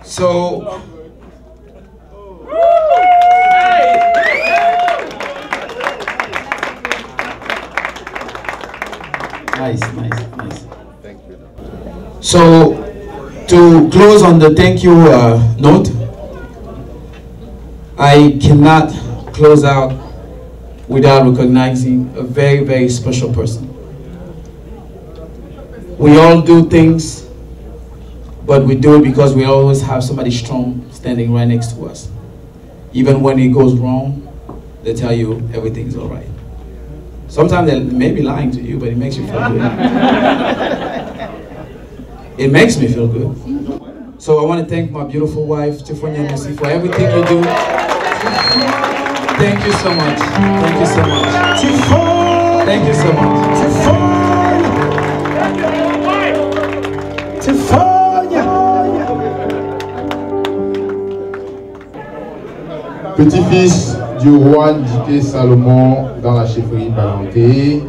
[SPEAKER 6] So, nice.
[SPEAKER 2] Thank you.
[SPEAKER 6] So, to close on the thank you note, I cannot close out without recognizing a very, very special person. We all do things, but we do it because we always have somebody strong standing right next to us. Even when it goes wrong, they tell you everything's all right. Sometimes they may be lying to you, but it makes you feel good. It makes me feel good. So I want to thank my beautiful wife, Camerounaise, for everything you do. Thank you so much. Thank you so much. Thank you so much.
[SPEAKER 10] Petit-fils du roi Dité Salomon dans la chefferie parentée,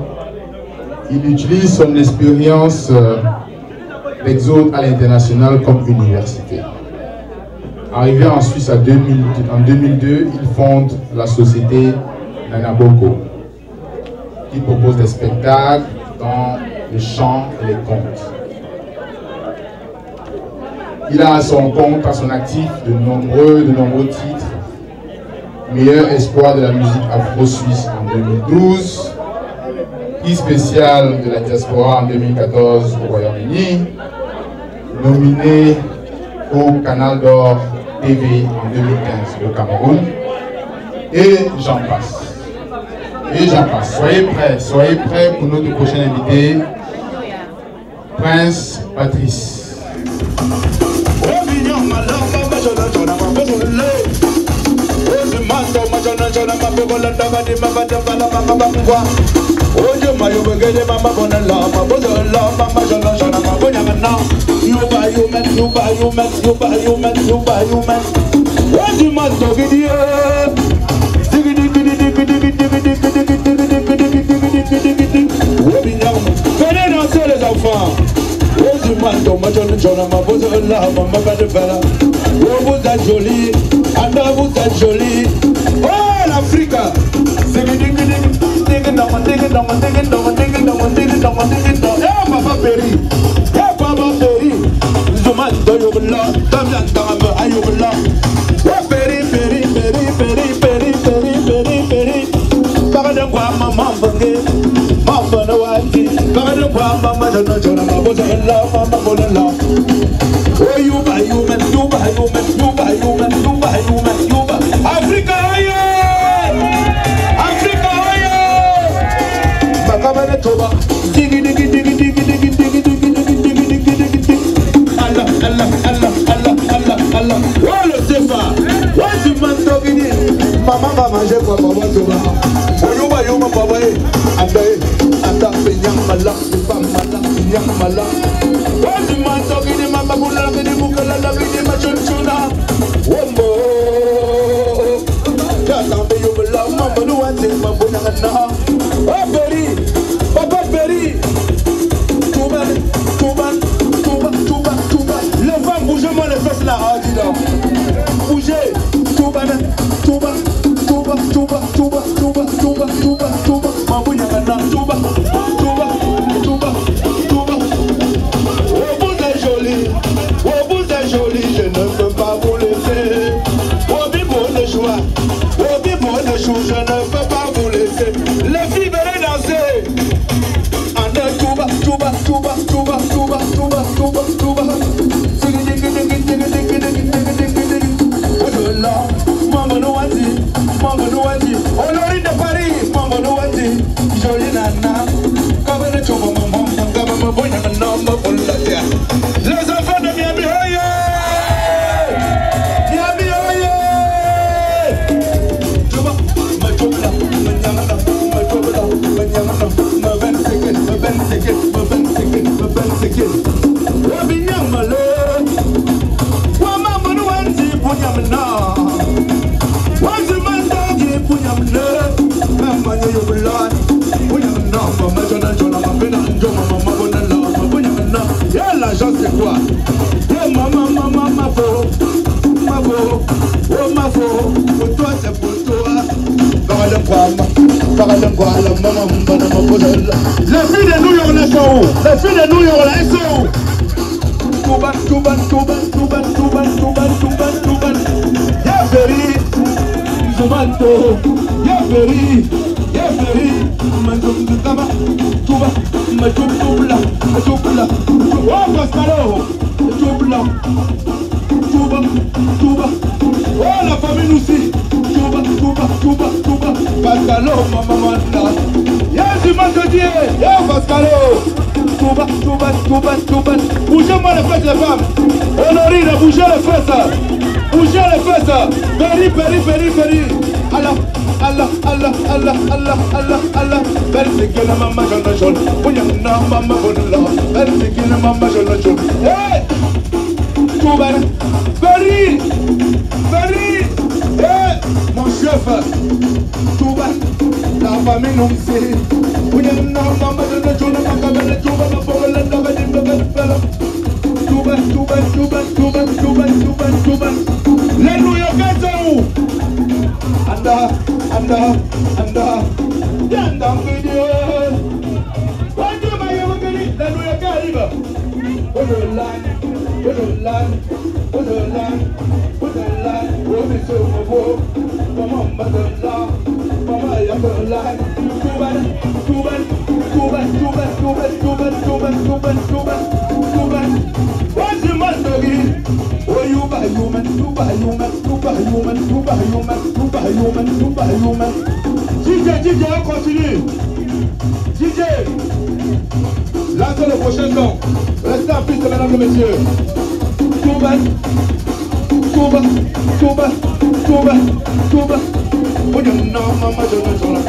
[SPEAKER 10] il utilise son expérience d'exode à l'international comme université. Arrivé en Suisse en 2002, il fonde la société Nanaboko, qui propose des spectacles dans les chants et les contes. Il a à son compte, à son actif, de nombreux titres. Meilleur espoir de la musique afro-suisse en 2012, prix spécial de la diaspora en 2014 au Royaume-Uni, nominé au Canal d'Or TV en 2015 au Cameroun, et j'en passe. Soyez prêts pour notre prochain invité, Prince Patrice.
[SPEAKER 2] Venez danser les enfants. Vous êtes jolis, Anna, vous êtes jolis. Oh l'Afrique. Papa Perry, Papa Perry. Zumando yobla, Damian Dame ayobla. Oh Perry. Pardon quoi maman bangé, maman nawati. Pardon quoi maman jona maboza la mama bonala. Oh you buy human. Africa Makabane toba. Digi. Allah. Oh le sefa. What you man talking? Mama va manger quoi papa toba. Oh you buy papa anda penyamala. What you man talking? Mama bula bidi bukala la bidi machunchuna. Wombo. Kalambe you love mama no one thing mama na. Oh Berry, Papa Berry. Touba. Les femmes bougez-moi les fesses là, dis donc. Bougez. Touba. Mabouya na touba. Honorine de Paris, Mambo no wati, Jolie Nana, Cabane Chomo, Mamma, Boya, number for Latia. Les enfants de Miami, oye! Miami, oye! Juba, my Jobla, my Yamana, my Jobla, my Yamana, my Bensikin, my Bensikin, my Bensikin, my Bensikin. Rabbi Yamalo, Mamma no wati, Boyamana. What's the man doggy? Punyam love, Mamma, you will learn. Punyam number, Major Jola, Mamma, Mamma, Mamma, Punyam number. Yalla, just quoi? Yeah, Mamma, ma fo, oh, ma fo, pour toi, c'est pour toi. Parle quoi, la maman, les filles de New York, elles sont où? Les filles de New York, elles sont où? Tuban. Yeah, Ferry. Zumanto. Yeah, Ferry. Mandum, Tuba. Matubla. Oh, Pascalo. Tuba. Oh, la famille aussi. Tuba. Pascalo, maman. Yeah, Zumanto, yeah, Pascalo. Tuba. Bougez-moi les fesses, les femmes. Honorine, bougez les fesses. Péri. Allah. Bersikina mama jona. Bouillana mama bonla. Bersikina mama jona. Hey! Tuba. Péri. Hey! Mon chef. Tuba. La famille nous sait. Bouillana mama jona. Tuba. Les New Yorkais sont où? Anda. Yanda video. Quand tu m'as évoqué, les New Yorkais arrivent. On the line. Oh, mais c'est beau. Maman, Maman, y'a the line. Tuba. What's the matter? Oh, you buy human. DJ, on continue. DJ, lancez le prochain son. Restez en piste, mesdames et messieurs. Tuba. Oh, you know, Mama,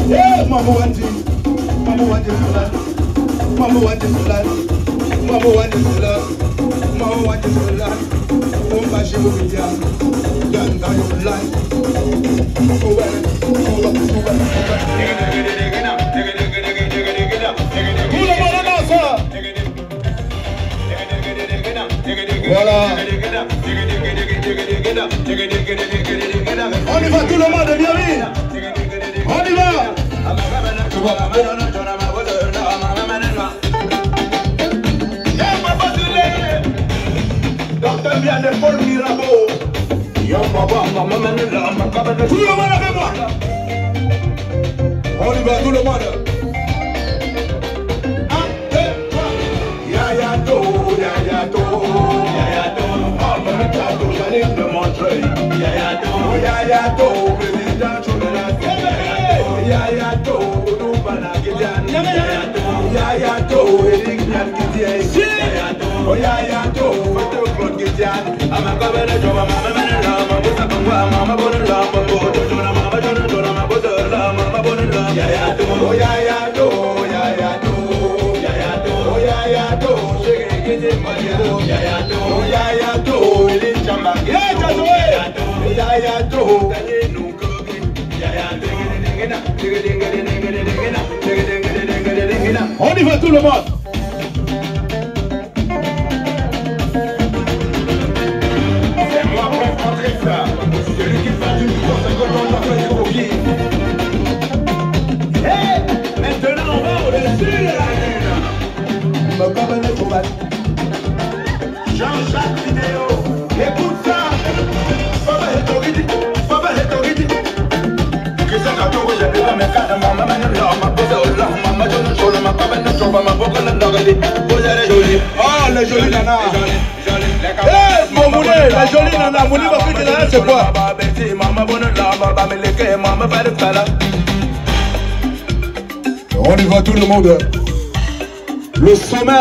[SPEAKER 2] yeah, Mama wants oh, my shit will be young. Down your line. Voilà. On y va tout le monde, bienvenue. On y va. Docteur bien de Paul Mirabeau. Tout le monde avec moi. On y va, tout le monde. 1, 2, 3. Yayato. J'allais te montrer. Yayato, président Yayato, Yayato, Eric Yayato, Claude Gidian. I'm a governor, on y va tout le monde. C'est moi Patrick, celui qui fait du sport, c'est quand on va faire du hockey. Hey, maintenant on va au-dessus de la lune. Jean-Jacques Vidéo, écoute ça. Papa Hetoridi. Kisa katongo ya bila mekada mama mene la makosa ola mama jono chola makaba na choba maboka la les jolies nanas. Eh, mon moulé, les jolies nanas. Mouli va faire de la c'est quoi? On y va tout le monde. Le sommet.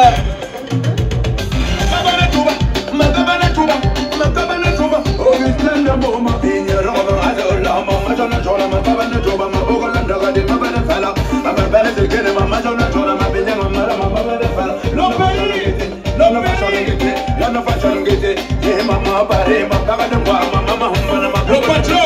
[SPEAKER 2] Le patron.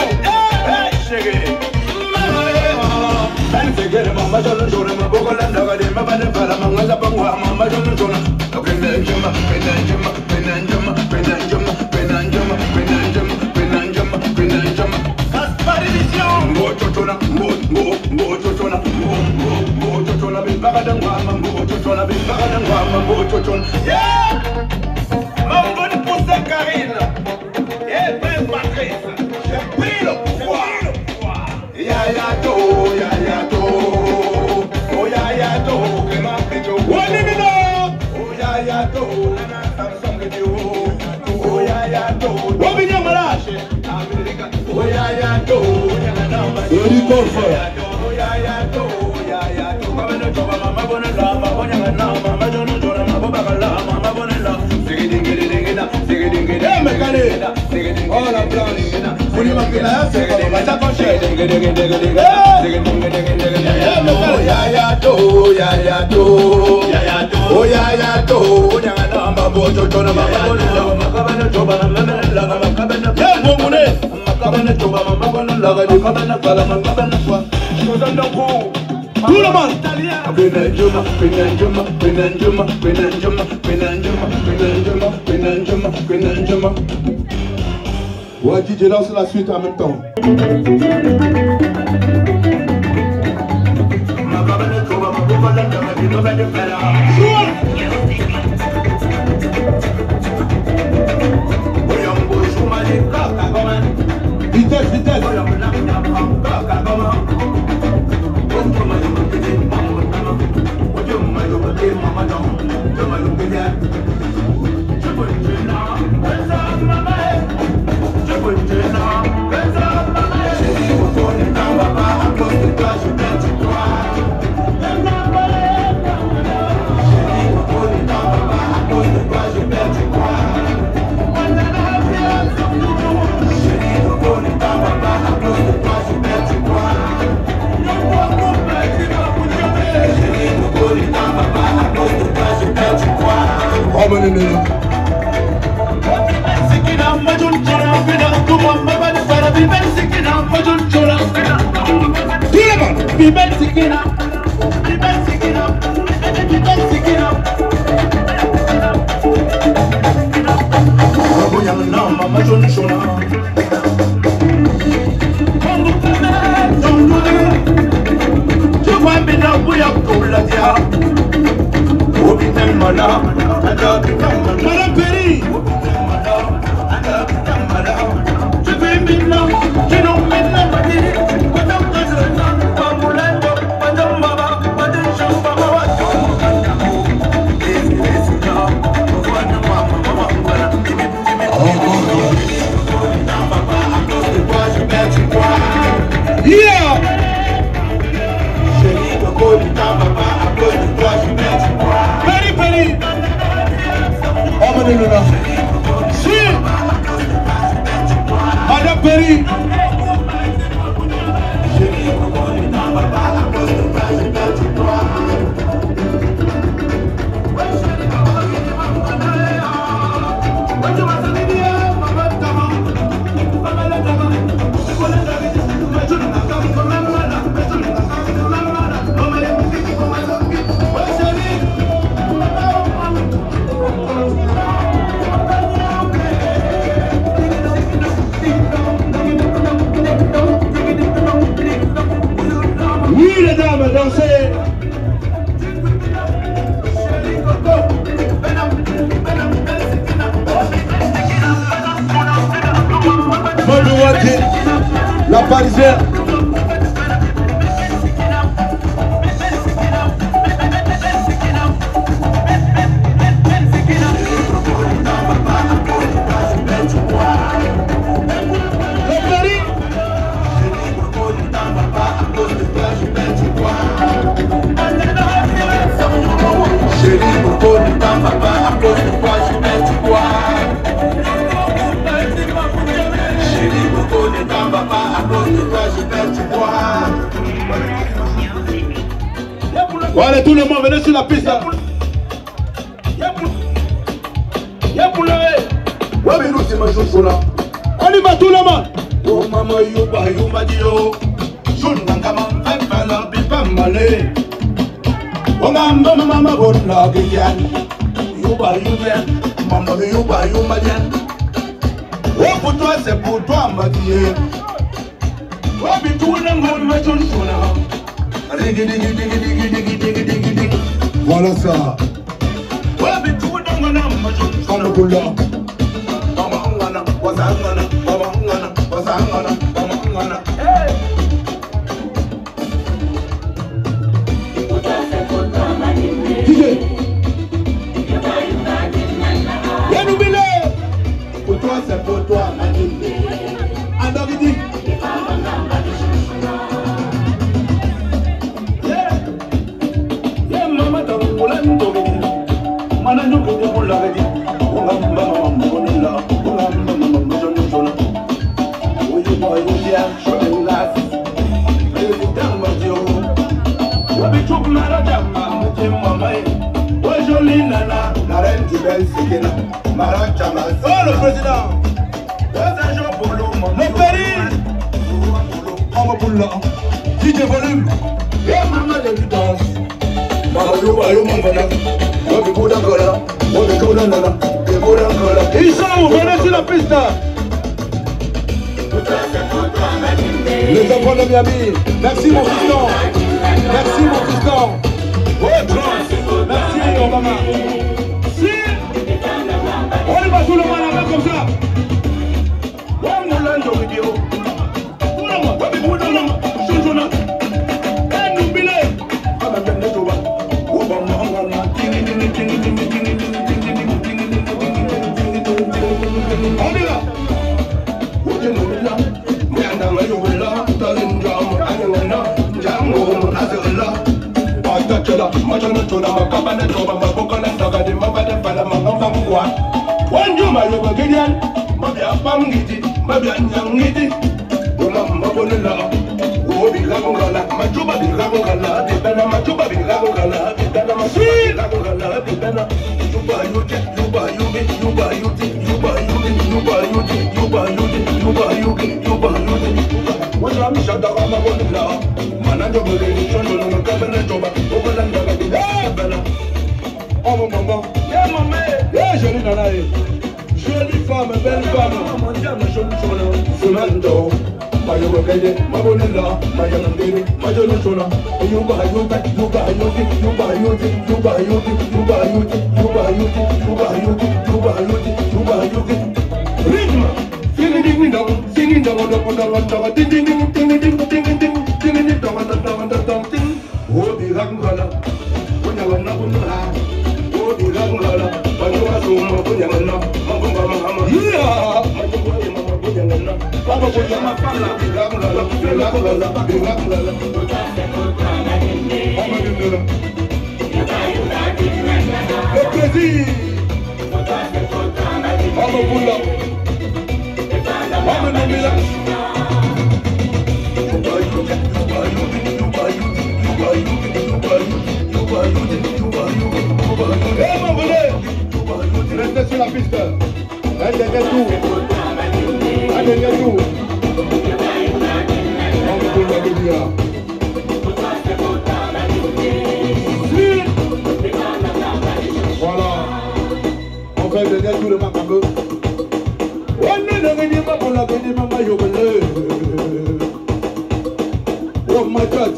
[SPEAKER 2] Oh la planche. Vous lui manquez là, c'est comme ça qu'on cherche. Tout le monde. Ouais, DJ lance la suite en même temps. Vitesse, vitesse. Madame Perry. Yeah. Perry, Perry. Emmenez-le là. Si. Madame Perry. Oui, les dames, dansez. La Parisienne. papa, à cause de toi, je perds du poids. Voilà, tout le monde, venez sur la piste. On y va tout le monde. Oh maman, yuba, yuba, dio. Junangama, fala, bipamale. Oh maman, maman, bonne gigan. Yuba, yuba, maman, yuba, yuba, dian. Oh, pour toi, c'est pour toi, ma vie. Oh, mais tout le monde, ma chouchouna. Voilà ça. Oh, mais tout le monde, ma chouchouna. Pour toi, c'est pour toi, oh, le président, le péril, on va pour là, DJ volume, et maman de danse, maman yo mon bonheur, ils sont où? Venez sur la piste. Les enfants de Miami, merci mon fiston, merci mon fiston. Merci Obama. Si on y va tout le monde la main comme ça. Oh maman, yeah maman, yeah jolie nana, jolie femme, belle femme, Fernando, Mayo Gade, Mabonella, Mayanandere, Majono Sona, Yuba Yuba, Yuba Yuti, Yuba Yuti, Yuba Yuti, Yuba Yuti, Yuba Yuti, Yuba Yuti, Yuba Yuti, Yuba Yuti. Rhythm, singing down, ding ding ding ding ding ding down. Oh, the Rangala, when you are not on the line. Oh, the Rangala, when you are so much, when you are not, Mama, yeah, Papa, when you are Pala, the Rangala, the Rangala, the Rangala. Le plaisir, Mama Pula, Mama Namila. Restez sur la piste. Un dernier tour. Un dernier tour. Voilà. On fait le dernier tour de Macabeu. On est dans le débat pour la béni, maman, yo, oh, my God,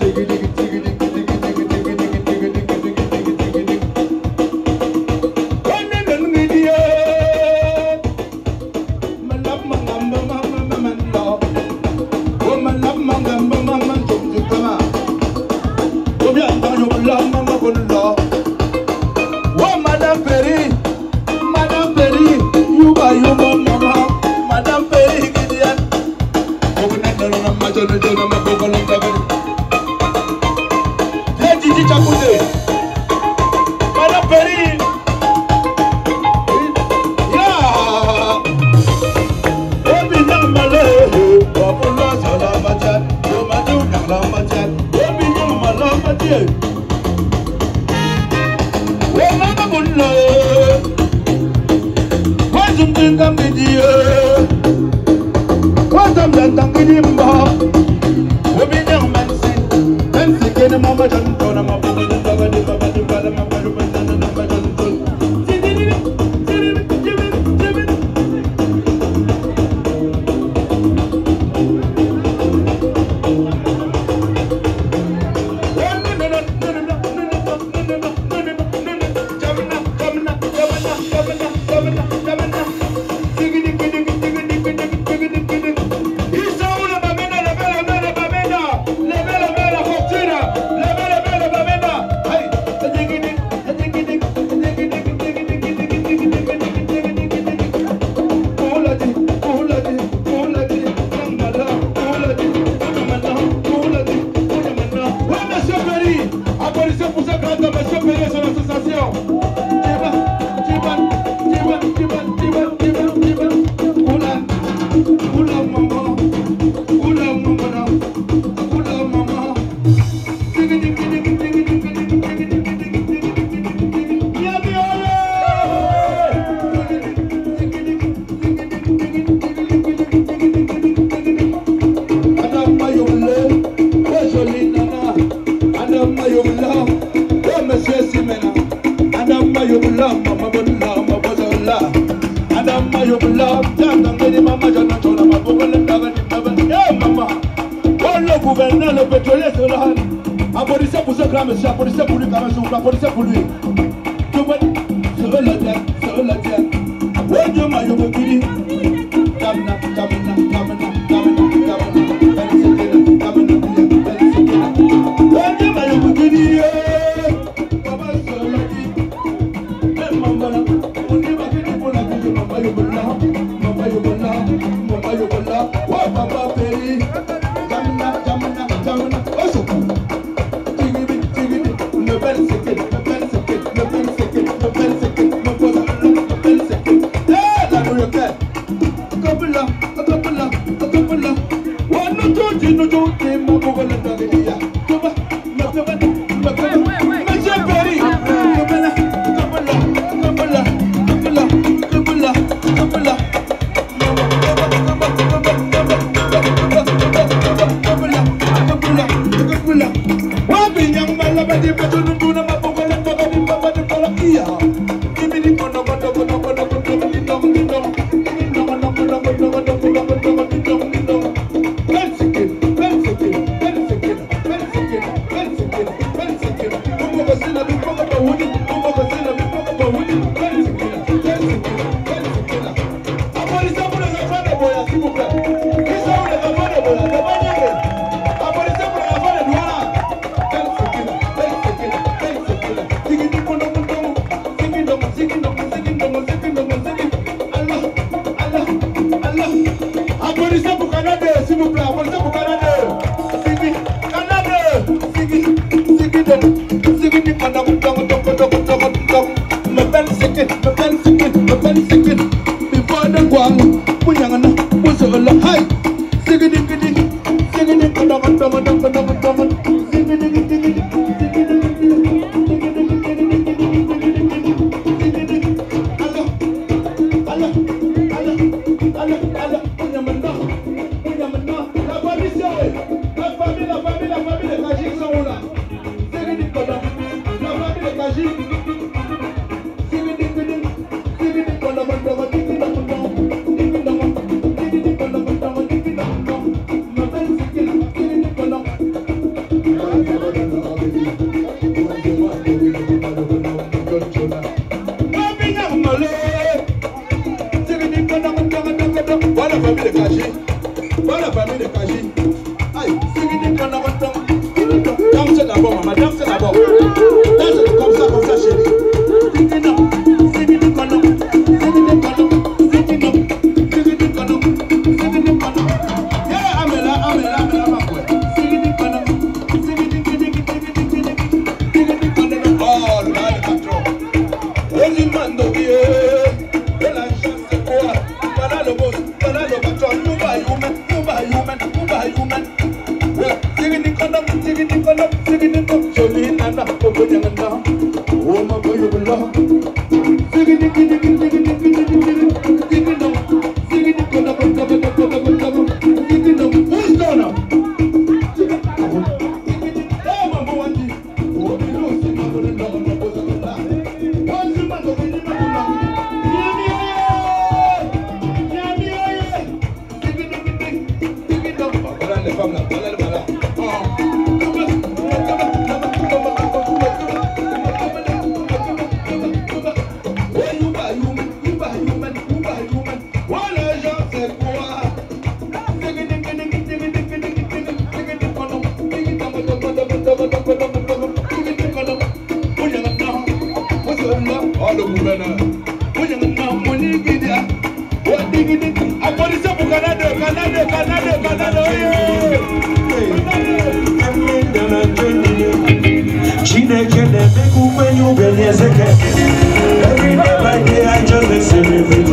[SPEAKER 18] Every day by day I just celebrate.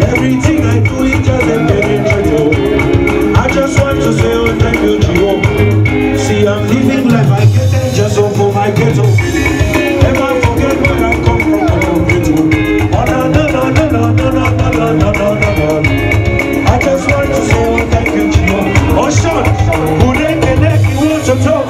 [SPEAKER 18] Everything I do is just a I just want to say oh thank you Gio. See I'm living life I get it just for my ghetto. Never forget where I come from. Oh no no no no no no no no no no no. I just want to say oh thank you Gio. Oh short, who they connect you want to talk.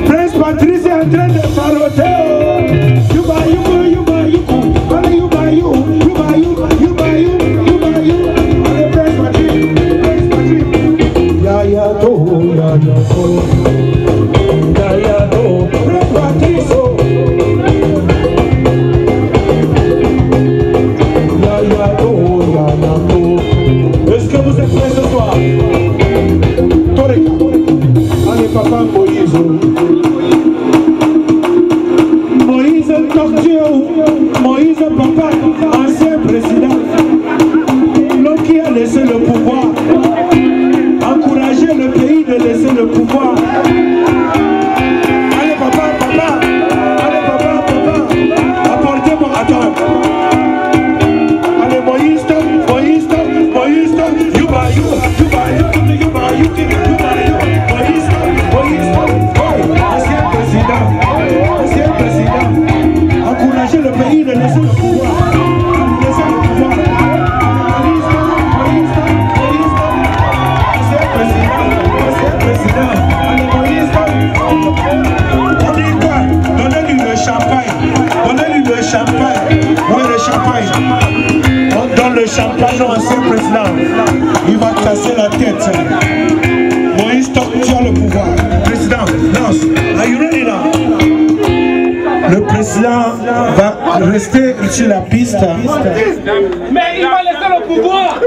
[SPEAKER 18] Prince Patrice est en train de faroter. Allez Prince Patrice. Ya to. Prince Patrice. Est-ce que vous êtes prêts ce soir? Toreka. Allez papa Moïse. Moïse torture. Moïse papa, ancien président. L'homme qui a laissé le pouvoir. Encourager le pays de laisser le pouvoir. Allez papa. Allez papa. Apportez-moi à table. Allez Moïse. Ancien président, encourager le pays de laisser le pouvoir. Ancien président, allez Moïse. On dit quoi? Donnez-lui le champagne. Oui, le champagne. On donne le champagne au ancien président. Il va casser la tête. Moïse, tu as le pouvoir. Président, lance. Are you ready now? Le président va rester sur la piste.
[SPEAKER 14] Mais il va laisser le pouvoir.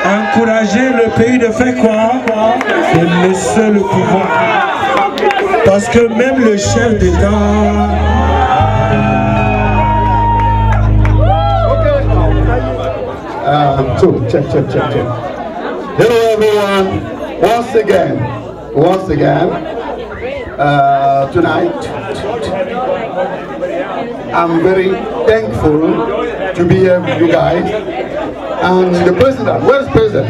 [SPEAKER 18] Encourager le pays de faire quoi? De laisser le pouvoir. Parce que même le chef d'État...
[SPEAKER 20] Check. Hello everyone. Once again, tonight, I'm very thankful to be here with you guys. And the president, where's the president?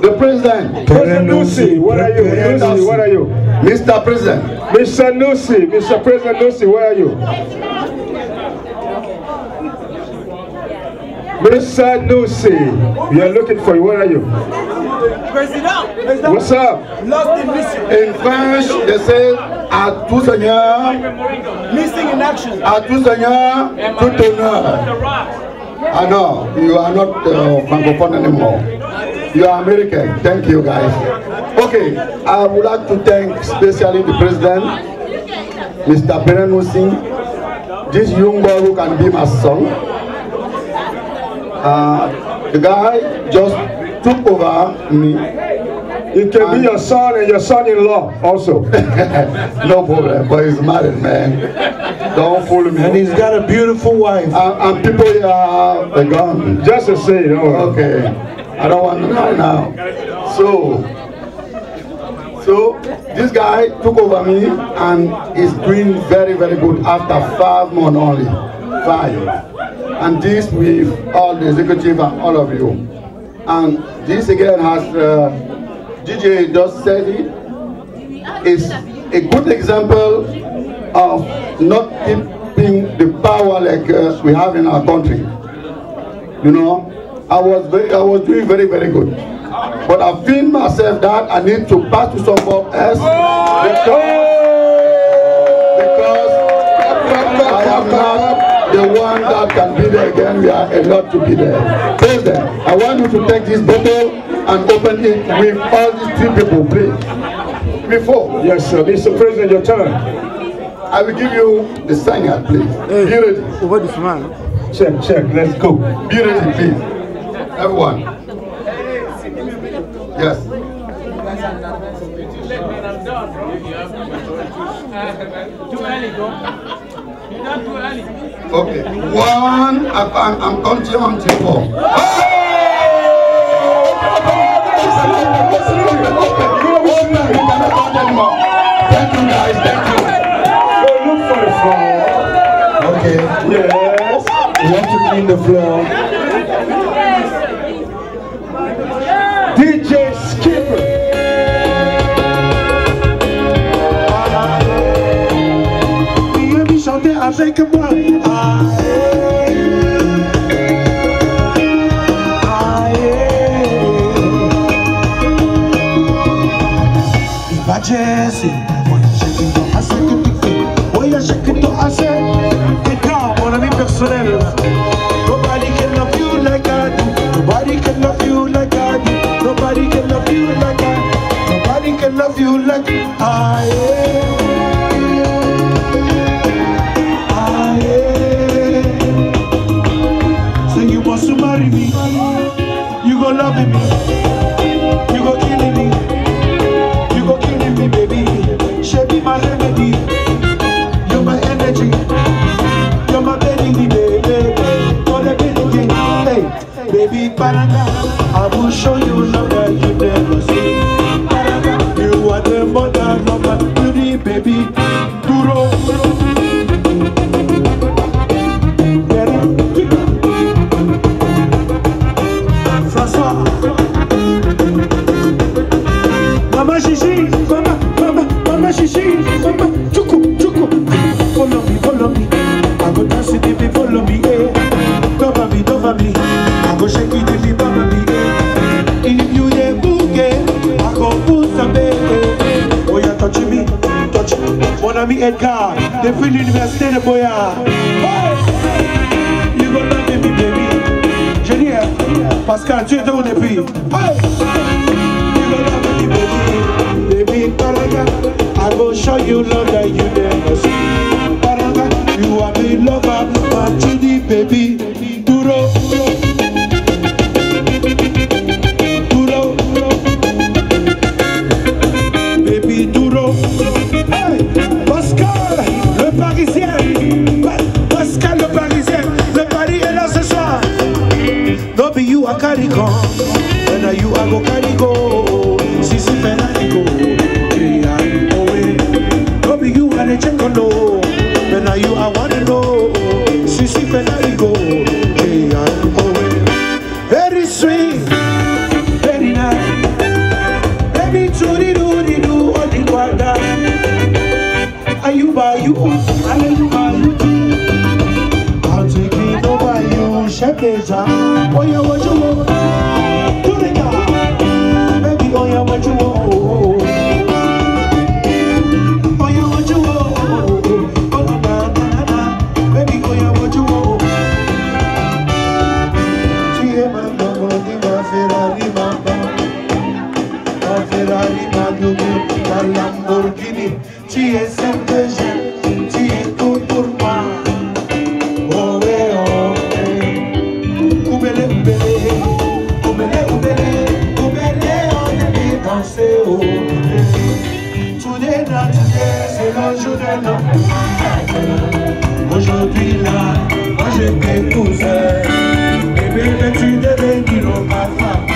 [SPEAKER 20] The president.
[SPEAKER 18] President Nusi,
[SPEAKER 20] where are you? Where are you? Mr. President.
[SPEAKER 18] Mr. Nusi, Mr. President Nusi, where are you? Mr. Nusi, we are looking for you. Where are you?
[SPEAKER 2] President.
[SPEAKER 18] What's up?
[SPEAKER 2] Lost in mission.
[SPEAKER 20] In French, they say, à tout seigneur.
[SPEAKER 2] Missing in action.
[SPEAKER 20] À tout seigneur, tout honneur. I know, you are not Francophone anymore. You are American. Thank you, guys. Okay, I would like to thank especially the president, Mr. Camerounaise, this young boy who can be my son. The guy just took over me.
[SPEAKER 18] It can be your son and your son-in-law also.
[SPEAKER 20] No problem, but he's married, man. Don't fool me.
[SPEAKER 18] And he's got a beautiful wife.
[SPEAKER 20] And people here are gone.
[SPEAKER 18] Just to say, no.
[SPEAKER 20] Okay. I don't want to know now. So this guy took over me and is doing very, very good after 5 months only. 5. And this with all the executive and all of you. And this again has, DJ just said it, is a good example of not keeping the power like we have in our country. You know, I was doing very, very good. But I feel myself that I need to pass to someone else because I am not the one that can be there again. We are a lot to be there. President, I want you to take this bottle and open it with all these 3 people, please. Before.
[SPEAKER 2] Yes, sir. Mr. President, your turn.
[SPEAKER 20] I will give you the signal, please. Be ready.
[SPEAKER 2] Over this man. Check. Let's go.
[SPEAKER 20] Be ready, please. Everyone. Yes. Okay. 1. I'm counting until 4. Thank you, guys. Thank you.
[SPEAKER 2] Look for the floor.
[SPEAKER 20] Okay.
[SPEAKER 2] Yes. We have to clean the floor. DJ Skipper. Viens chanter avec moi. Jesse, mon ami personnel. Nobody can love you like I do. Nobody can love you like I do. Nobody can love you like I do. Nobody can love you like I am. So you must marry me. You go love me. You go killing me. Baby, she be my remedy. You're my energy. You're my baby, baby. For the baby, hey, baby, Paranga. I will show you love that you never see. Paranga, you are the mother of my beauty, baby. Duro. François. Mama Gigi. Mama Shishi, Mama Chuku, follow me. I go dance with you, follow me, Don't me. I go shake it if you baba me, If you a boogie, I go put some baby. Oh, you're touching me, Mon ami Edgar, depuis l'université de Boya. You go love me, baby. Génial, Pascal, tu es où depuis? You go love me, baby. Baby, Paraga. I will show you love that you never see. Paranga, you are my lover, my Judy, baby. Duro. Baby, duro. Hey, Pascal, le Parisien. Pascal, le Parisien. Le Paris est là ce soir. No be you a carry go. When you a go carry go. Si si fait la go. You and a check on no, but now you I wanna know. Sissy Fenarigo, very sweet, very nice. Baby, do all the wonder. Are you by you? Are you by you? I'll take it over you, Shepherd. Oh, yeah, what you want? Do the guy, baby, oh, yeah, what you want? Lamborghini, tu es celle que j'aime, tu es tout pour moi. Oh ouais, oh ouais. Oubele, on est danser, oh today, not today, c'est le jour de l'homme. Aujourd'hui là, moi je t'épouse. Bébé, veux-tu devenir ma femme?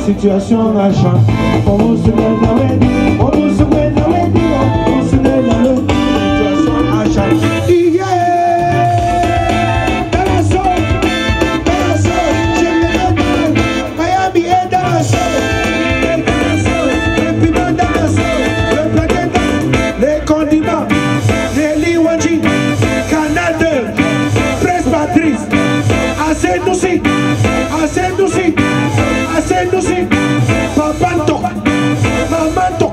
[SPEAKER 18] Situation à champ, on vous souvient de la wedding, on vous souvient de la wedding, on vous souvient de la wedding, situation à champ. Yeah! Dans la sauce, je le donne, Miami est dans la sauce, le piment dans la sauce, le plaquet dans les condiments, les liwanji, Canal 2, Presse Patrice, assez douci, assez douci, Papanto, Mamanto,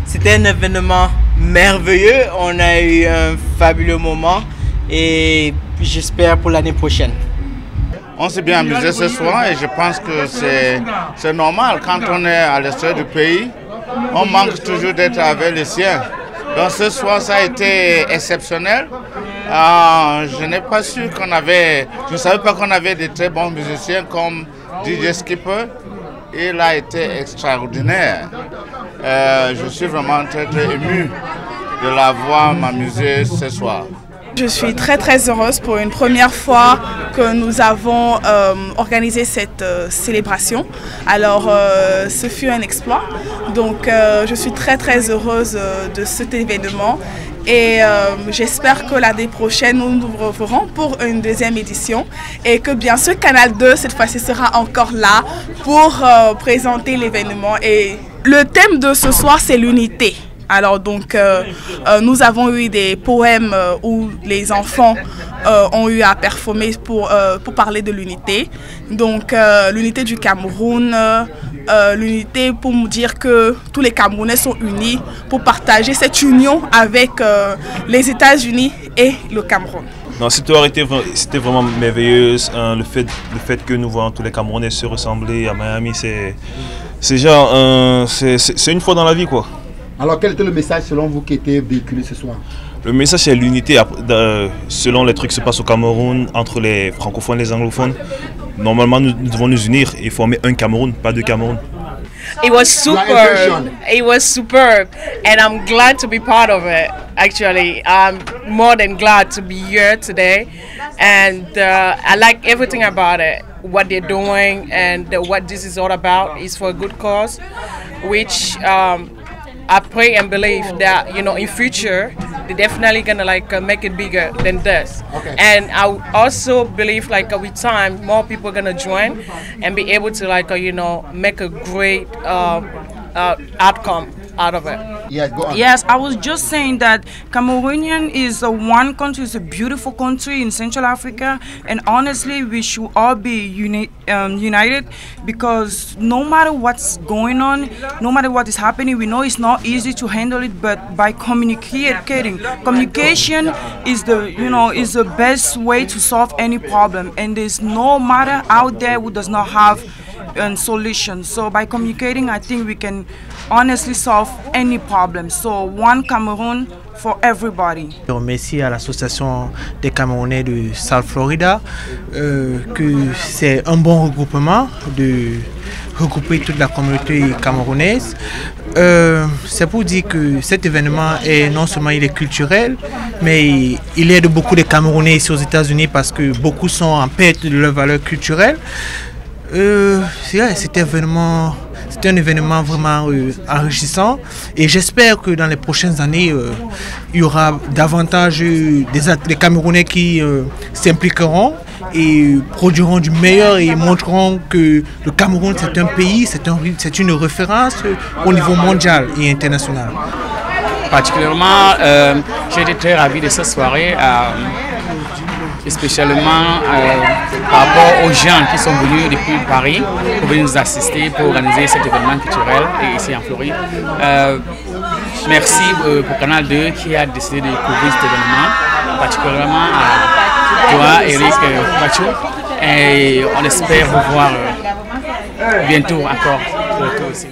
[SPEAKER 1] C'était un événement merveilleux, on a eu un fabuleux moment et j'espère pour l'année prochaine.
[SPEAKER 19] On s'est bien amusé ce soir et je pense que c'est normal. Quand on est à l'extérieur du pays, on manque toujours d'être avec les siens. Donc ce soir, ça a été exceptionnel. Je n'ai pas su qu'on avait... Je ne savais pas qu'on avait de très bons musiciens comme DJ Skipper. Il a été extraordinaire. Je suis vraiment très ému de la voir m'amuser ce soir.
[SPEAKER 22] Je suis très heureuse pour une première fois que nous avons organisé cette célébration. Alors ce fut un exploit. Donc je suis très heureuse de cet événement. Et j'espère que l'année prochaine, nous nous reverrons pour une deuxième édition et que bien sûr Canal 2 cette fois-ci sera encore là pour présenter l'événement. Et le thème de ce soir, c'est l'unité. Alors donc nous avons eu des poèmes où les enfants ont eu à performer pour parler de l'unité. Donc l'unité du Cameroun, l'unité pour nous dire que tous les Camerounais sont unis pour partager cette union avec les États-Unis et le Cameroun.
[SPEAKER 23] Non, cette soirée c'était vraiment merveilleuse. Le fait que nous voyons tous les Camerounais se ressembler à Miami, c'est genre c'est une fois dans la vie quoi.
[SPEAKER 24] Alors quel était le message selon vous qui était véhiculé ce soir?
[SPEAKER 23] Le message c'est l'unité selon les trucs qui se passent au Cameroun entre les francophones et les anglophones. Normalement nous devons nous unir et former un Cameroun, pas deux Cameroun.
[SPEAKER 25] It was superb. It was superb, and I'm glad to be part of it. Actually, I'm more than glad to be here today, and I like everything about it. What they're doing and what this is all about is for a good cause, which I pray and believe that in future they're definitely gonna make it bigger than this. Okay. And I also believe with time more people are gonna join and be able to make a great outcome out of it.
[SPEAKER 24] Yeah, go on.
[SPEAKER 26] Yes, I was just saying that Cameroonian is one country, it's a beautiful country in Central Africa, and honestly we should all be united, because no matter what's going on, no matter what is happening, we know it's not easy to handle it, but by communication is the best way to solve any problem, and there's no matter out there who does not have a solution. So by communicating, I think we can honestly solve any problem. So one Cameroon for everybody.
[SPEAKER 27] Je remercie à l'association des Camerounais de South Florida que c'est un bon regroupement de regrouper toute la communauté camerounaise. C'est pour dire que cet événement est non seulement il est culturel, mais il aide beaucoup de Camerounais ici aux États-Unis parce que beaucoup sont en perte de leurs valeurs culturelles. C'est un événement vraiment enrichissant et j'espère que dans les prochaines années, il y aura davantage des Camerounais qui s'impliqueront et produiront du meilleur et montreront que le Cameroun c'est un pays, c'est une référence au niveau mondial et international.
[SPEAKER 28] Particulièrement, j'ai été très ravi de cette soirée. Spécialement par rapport aux gens qui sont venus depuis Paris pour venir nous assister pour organiser cet événement culturel ici en Floride. Merci pour Canal 2 qui a décidé de couvrir cet événement, particulièrement à toi, Eric Bachou, et on espère vous voir bientôt encore aussi.